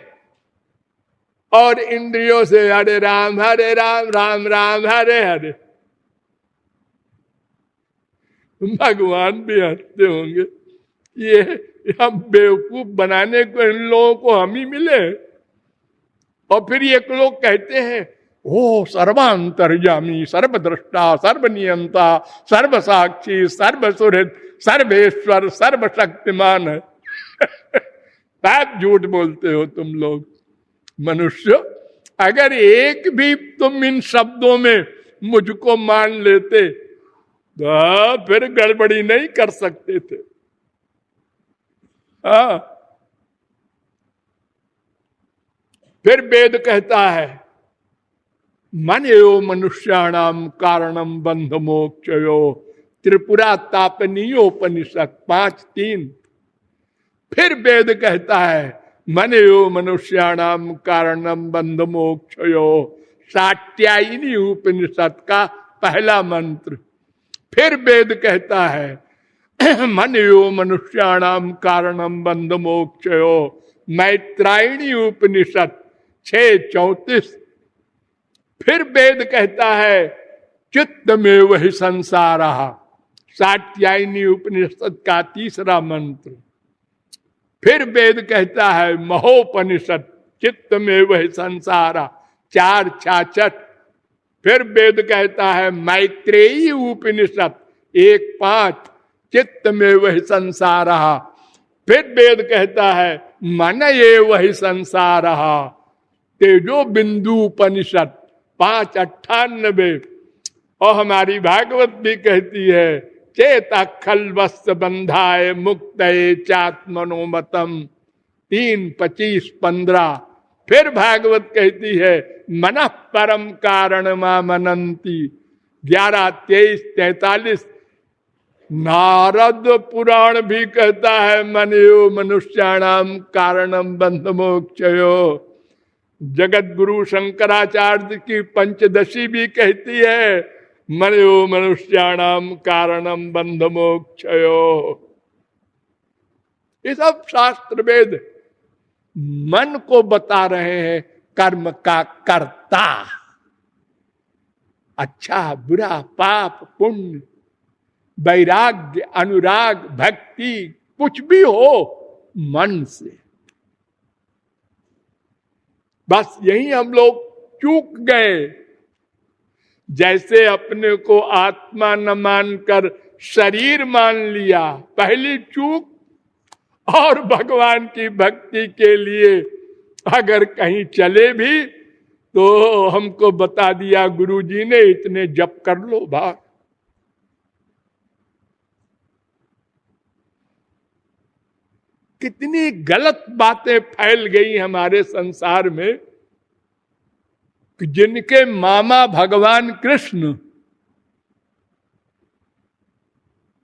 और इंद्रियों से हरे राम राम राम हरे हरे। भगवान भी हंसते होंगे, ये हम बेवकूफ बनाने को इन लोगों को हम ही मिले। और फिर एक लोग कहते हैं ओ सर्वांतर्यामी सर्वद्रष्टा सर्वनियंता सर्वसाक्षी सर्वसुहृद सर्वेश्वर सर्वशक्तिमान है। आप झूठ बोलते हो तुम लोग मनुष्य। अगर एक भी तुम इन शब्दों में मुझको मान लेते तो फिर गड़बड़ी नहीं कर सकते थे। फिर वेद कहता है मन एव मनुष्याणाम कारणम बंध मोक्षयो। त्रिपुरा तापनीयोपनिषद 5:3। फिर वेद कहता है मन एव मनुष्याणाम कारणम बंध मोक्षयो। सात्यायनी उपनिषद का पहला मंत्र। फिर वेद कहता है मन एव मनुष्याणाम कारणम बंध मोक्षयो। मैत्रायणी उपनिषद 6:34। फिर वेद कहता है चित्त में वही संसार। सात्यायनी उपनिषद का तीसरा मंत्र। फिर वेद कहता है महोपनिषद चित्त में वही संसार 4:66। फिर वेद कहता है मैत्रेयी उपनिषद 1:5, चित्त में वही संसार रहा। फिर वेद कहता है मन ये वही संसार रहा। तेजो बिंदु उपनिषद 5:98। और हमारी भागवत भी कहती है चेता खलवस्त बंधाए मुक्त चात्मनोमतम 3:25-15। फिर भागवत कहती है मन परम कारण मा मनंती 11:23-43। नारद पुराण भी कहता है मनयो मनुष्याणाम कारणम बंध मोक्षयो। जगत गुरु शंकराचार्य की पंचदशी भी कहती है मनयो मनुष्याणाम कारणम बंध मोक्षयो। ये सब शास्त्र वेद मन को बता रहे हैं कर्म का कर्ता। अच्छा बुरा पाप पुण्य वैराग्य अनुराग भक्ति कुछ भी हो मन से। बस यही हम लोग चूक गए। जैसे अपने को आत्मा न मानकर शरीर मान लिया पहली चूक। और भगवान की भक्ति के लिए अगर कहीं चले भी तो हमको बता दिया गुरुजी ने इतने जप कर लो भाग। कितनी गलत बातें फैल गई हमारे संसार में कि जिनके मामा भगवान कृष्ण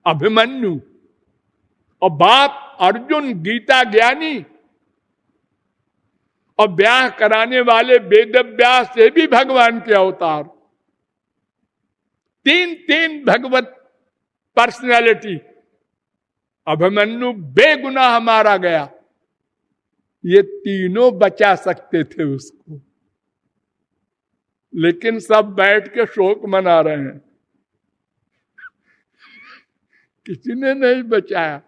अभिमन्यु और बाप अर्जुन गीता ज्ञानी और ब्याह कराने वाले वेदव्यास से भी भगवान के अवतार। 3 भगवत पर्सनैलिटी। अभिमन्यु बेगुनाह मारा गया। ये तीनों बचा सकते थे उसको, लेकिन सब बैठ के शोक मना रहे हैं। किसी ने नहीं बचाया।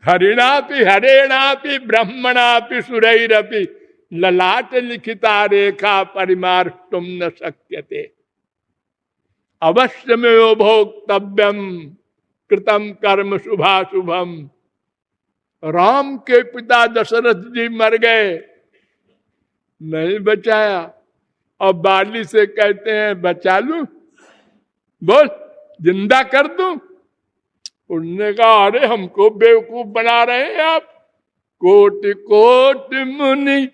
हरिणापि हरेणापि ब्रह्मणापि सुरैरपि ललाट लिखिता रेखा परिमार्ष्टुम न शक्यते अवश्यमेव भोक्तव्यम कृतम कर्म शुभाशुभम। राम के पिता दशरथ जी मर गए, नहीं बचाया। अब बाली से कहते हैं बचा लूं, बोल जिंदा कर दूं। उन्होंने कहा अरे हमको बेवकूफ बना रहे हैं आप। कोटि कोटि मुनि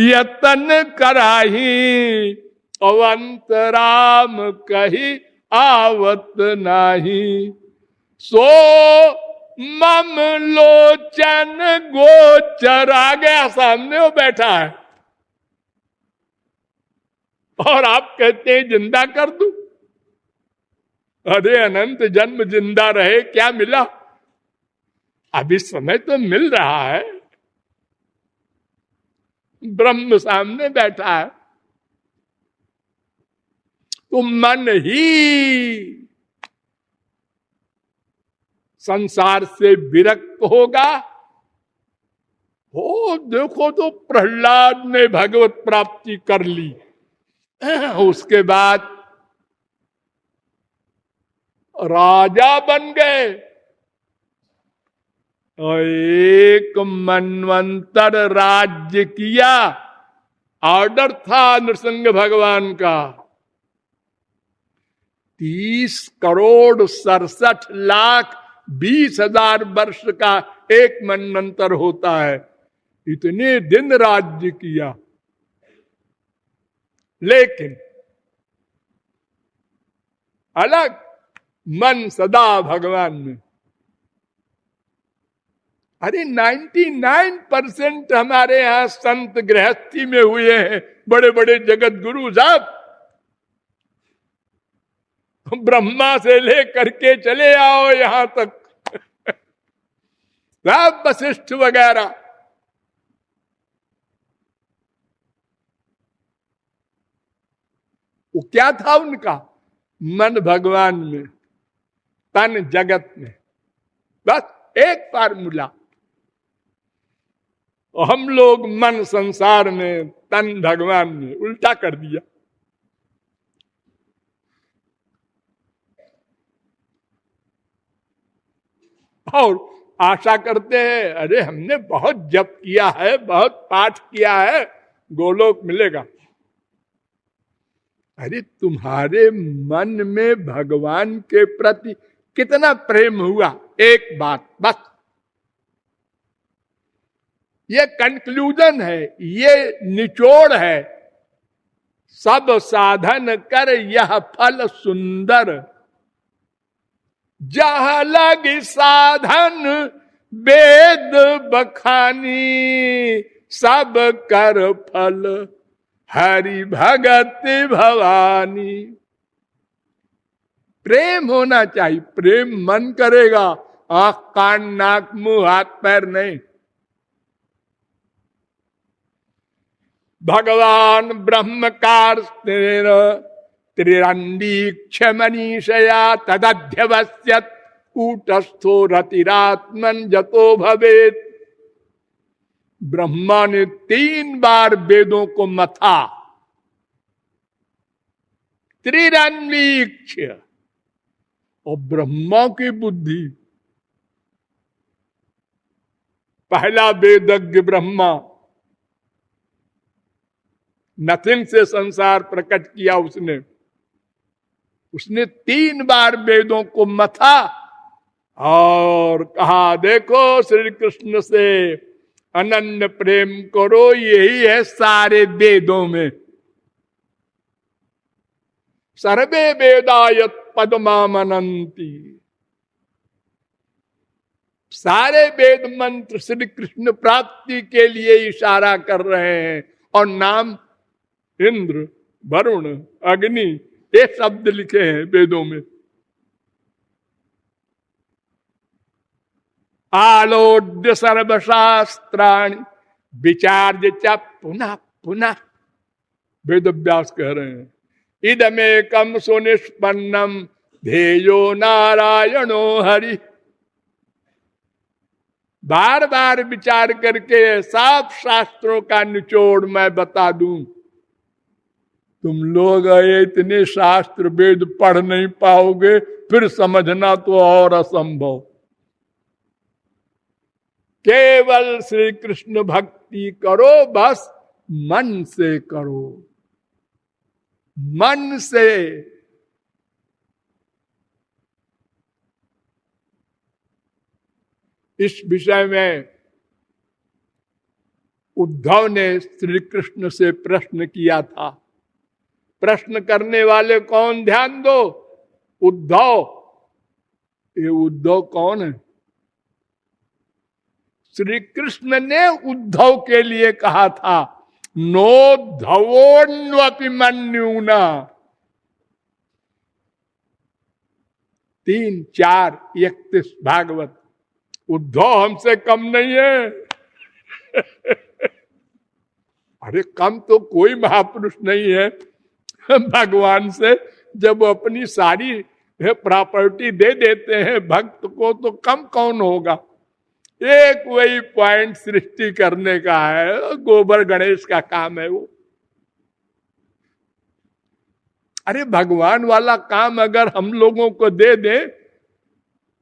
यतन कराही अवंत राम कही आवत नाही। सो मम लोचन गोचर आ गया, सामने वो बैठा है और आप कहते हैं जिंदा कर दूं। अरे अनंत जन्म जिंदा रहे क्या मिला? अभी समय तो मिल रहा है। ब्रह्म सामने बैठा है। तो मन ही संसार से विरक्त होगा। हो देखो तो प्रहलाद ने भगवत प्राप्ति कर ली, उसके बाद राजा बन गए और एक मनवंतर राज्य किया। ऑर्डर था नृसिंह भगवान का 30,67,20,000 वर्ष का एक मनवंतर होता है। इतने दिन राज्य किया, लेकिन अलग मन सदा भगवान में। अरे 99% हमारे यहां संत गृहस्थी में हुए हैं, बड़े बड़े जगत गुरु साहब। ब्रह्मा से लेकर के चले आओ यहां तक, सब वशिष्ठ वगैरह। वो क्या था उनका? मन भगवान में, तन जगत में। बस एक फार्मूला। और हम लोग मन संसार में, तन भगवान में, उल्टा कर दिया। और आशा करते हैं अरे हमने बहुत जप किया है, बहुत पाठ किया है, गोलोक मिलेगा। अरे तुम्हारे मन में भगवान के प्रति कितना प्रेम हुआ, एक बात बस। ये कंक्लूजन है, ये निचोड़ है। सब साधन कर यह फल सुंदर, जहां लगी साधन वेद बखानी, सब कर फल हरि भगत भवानी। प्रेम होना चाहिए, प्रेम मन करेगा, आंख कान नाक मुंह हाथ पैर नहीं। भगवान ब्रह्मकार त्रिरंडीक्ष मनीषया तदध्यवस्यत कूटस्थो रतिरात्मन जतो भवेत। ब्रह्मा ने 3 बार वेदों को मथा, त्रिरंडीक्ष। और ब्रह्मा की बुद्धि, पहला वेदज्ञ ब्रह्मा, नथिंग से संसार प्रकट किया उसने 3 बार वेदों को मथा और कहा देखो श्री कृष्ण से अनन्य प्रेम करो, यही है सारे वेदों में। सर्वे वेदायत पद्मामनंती, सारे वेद मंत्र श्री कृष्ण प्राप्ति के लिए इशारा कर रहे हैं। और नाम इंद्र, वरुण, अग्नि, ये शब्द लिखे हैं वेदों में। आलोड्य सर्वशास्त्राणि विचार्य च पुनः पुनः, वेद व्यास कह रहे हैं इदमेकम सुनिष्पन्नम ध्येयो नारायणो हरि। बार बार विचार करके सब शास्त्रों का निचोड़ मैं बता दूं। तुम लोग इतने शास्त्र वेद पढ़ नहीं पाओगे, फिर समझना तो और असंभव। केवल श्री कृष्ण भक्ति करो, बस मन से करो, मन से। इस विषय में उद्धव ने श्री कृष्ण से प्रश्न किया था। प्रश्न करने वाले कौन, ध्यान दो, उद्धव। ये उद्धव कौन है? श्री कृष्ण ने उद्धव के लिए कहा था नोद्धवोन्वपिमन्युना। 3:4:31 भागवत। उद्धव हमसे कम नहीं है। अरे कम तो कोई महापुरुष नहीं है भगवान से। जब वो अपनी सारी प्रॉपर्टी दे देते हैं भक्त को, तो कम कौन होगा। एक वही पॉइंट सृष्टि करने का है, गोबर गणेश का काम है वो। अरे भगवान वाला काम अगर हम लोगों को दे दे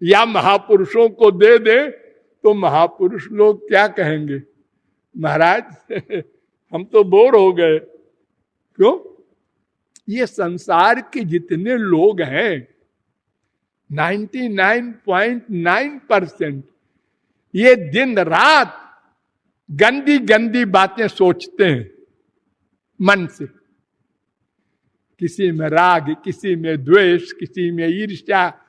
या महापुरुषों को दे दे, तो महापुरुष लोग क्या कहेंगे, महाराज हम तो बोर हो गए। क्यों? ये संसार के जितने लोग हैं 99.9% ये दिन रात गंदी गंदी बातें सोचते हैं मन से। किसी में राग, किसी में द्वेष, किसी में ईर्ष्या,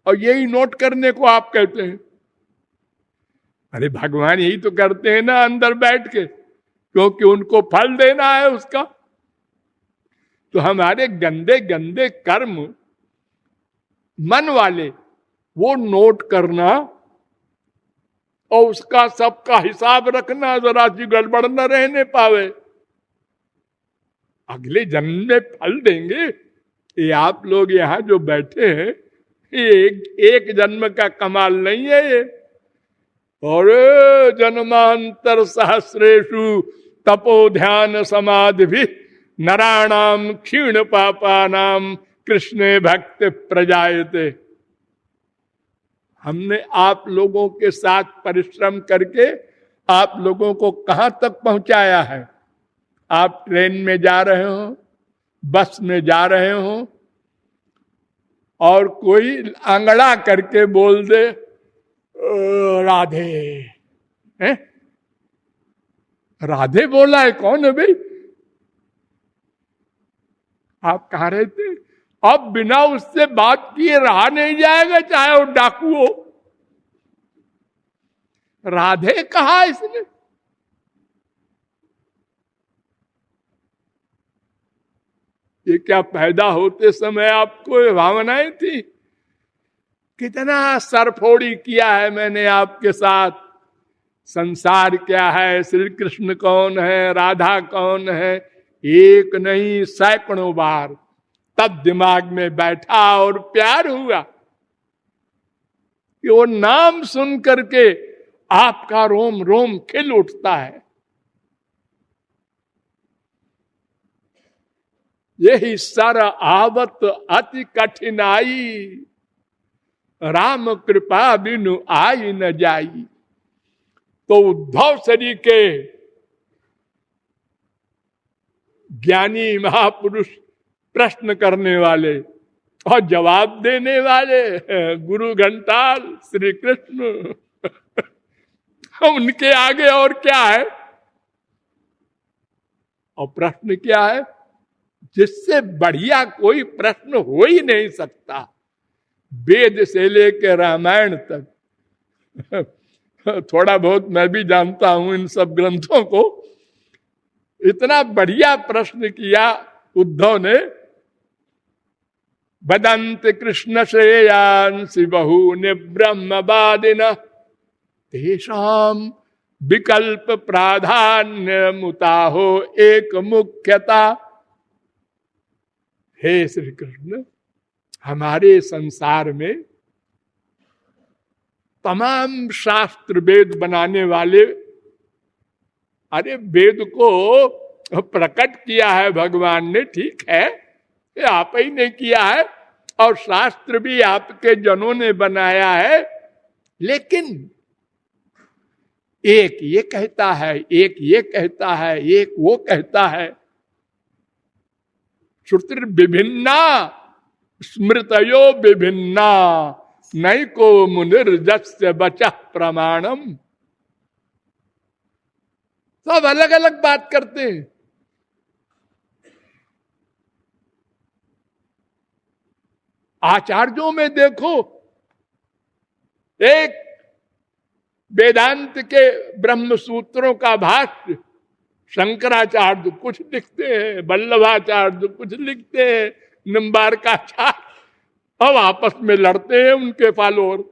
और यही नोट करने को आप कहते हैं। अरे भगवान यही तो करते हैं ना अंदर बैठ के, क्योंकि उनको फल देना है उसका। तो हमारे गंदे गंदे कर्म मन वाले वो नोट करना और उसका सबका हिसाब रखना, जरा सी गड़बड़ न रहने पावे। अगले जन्म में फल देंगे। ये आप लोग यहां जो बैठे हैं, ये एक जन्म का कमाल नहीं है। और जन्मांतर सहस्रेषु तपो ध्यान समाधि भी नराणाम क्षीण पापानाम कृष्णे भक्ति प्रजायते। हमने आप लोगों के साथ परिश्रम करके आप लोगों को कहां तक पहुंचाया है। आप ट्रेन में जा रहे हो, बस में जा रहे हो, और कोई अंगड़ा करके बोल दे राधे है? राधे बोला है, कौन है भाई? आप कहां रहते? अब बिना उससे बात किए रहा नहीं जाएगा, चाहे वो डाकू हो। राधे कहा इसने? ये क्या पैदा होते समय आपको भावनाएं थी? कितना सरफोड़ी किया है मैंने आपके साथ। संसार क्या है, श्री कृष्ण कौन है, राधा कौन है, एक नहीं सैकड़ों बार तब दिमाग में बैठा और प्यार हुआ कि वो नाम सुन करके आपका रोम रोम खिल उठता है। यही सर आवत अति कठिनाई, राम कृपा बिनु आई न जाई। तो उद्धव सरी के ज्ञानी महापुरुष, प्रश्न करने वाले और जवाब देने वाले गुरु घंटाल श्री कृष्ण, उनके आगे और क्या है? और प्रश्न क्या है? जिससे बढ़िया कोई प्रश्न हो ही नहीं सकता, वेद से लेकर रामायण तक। थोड़ा बहुत मैं भी जानता हूं इन सब ग्रंथों को। इतना बढ़िया प्रश्न किया उद्धव ने। वदंत कृष्ण श्रेयांसि बहूनि ब्रह्मवादिनः तेषां विकल्प प्राधान्य मुताहो एक मुख्यता। हे श्री कृष्ण, हमारे संसार में तमाम शास्त्र वेद बनाने वाले, अरे वेद को प्रकट किया है भगवान ने, ठीक है, ये आप ही ने किया है, और शास्त्र भी आपके जनों ने बनाया है। लेकिन एक ये कहता है, एक ये कहता है, एक वो कहता है। श्रुतिर विभिन्ना स्मृतयो विभिन्ना नैको मुनिर्जस्य बचः प्रमाणम। सब अलग अलग बात करते हैं। आचार्यों में देखो, एक वेदांत के ब्रह्म सूत्रों का भाष्य शंकराचार्य कुछ लिखते हैं, वल्लभाचार्य कुछ लिखते हैं, निम्बारकाचार्य, अब आपस में लड़ते हैं उनके फॉलोअर।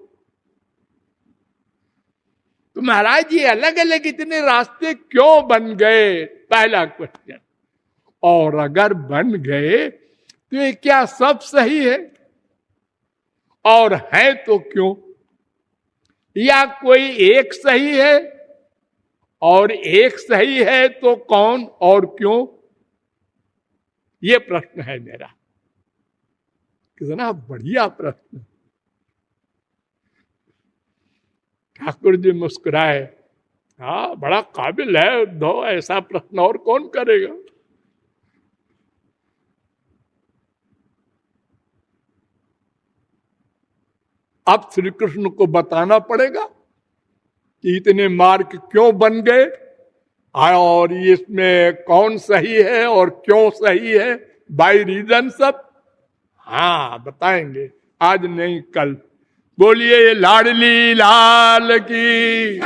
तो महाराज ये अलग अलग इतने रास्ते क्यों बन गए, पहला क्वेश्चन। और अगर बन गए तो ये क्या सब सही है? और है तो क्यों? या कोई एक सही है, और एक सही है तो कौन और क्यों? ये प्रश्न है मेरा। कितना बढ़िया प्रश्न। ठाकुर जी मुस्कुराए, हाँ बड़ा काबिल है दो, ऐसा प्रश्न और कौन करेगा। अब श्री कृष्ण को बताना पड़ेगा कि इतने मार्ग क्यों बन गए, और इसमें कौन सही है और क्यों सही है, बाय रीजन सब। हाँ बताएंगे, आज नहीं कल। बोलिए लाडली लाल की।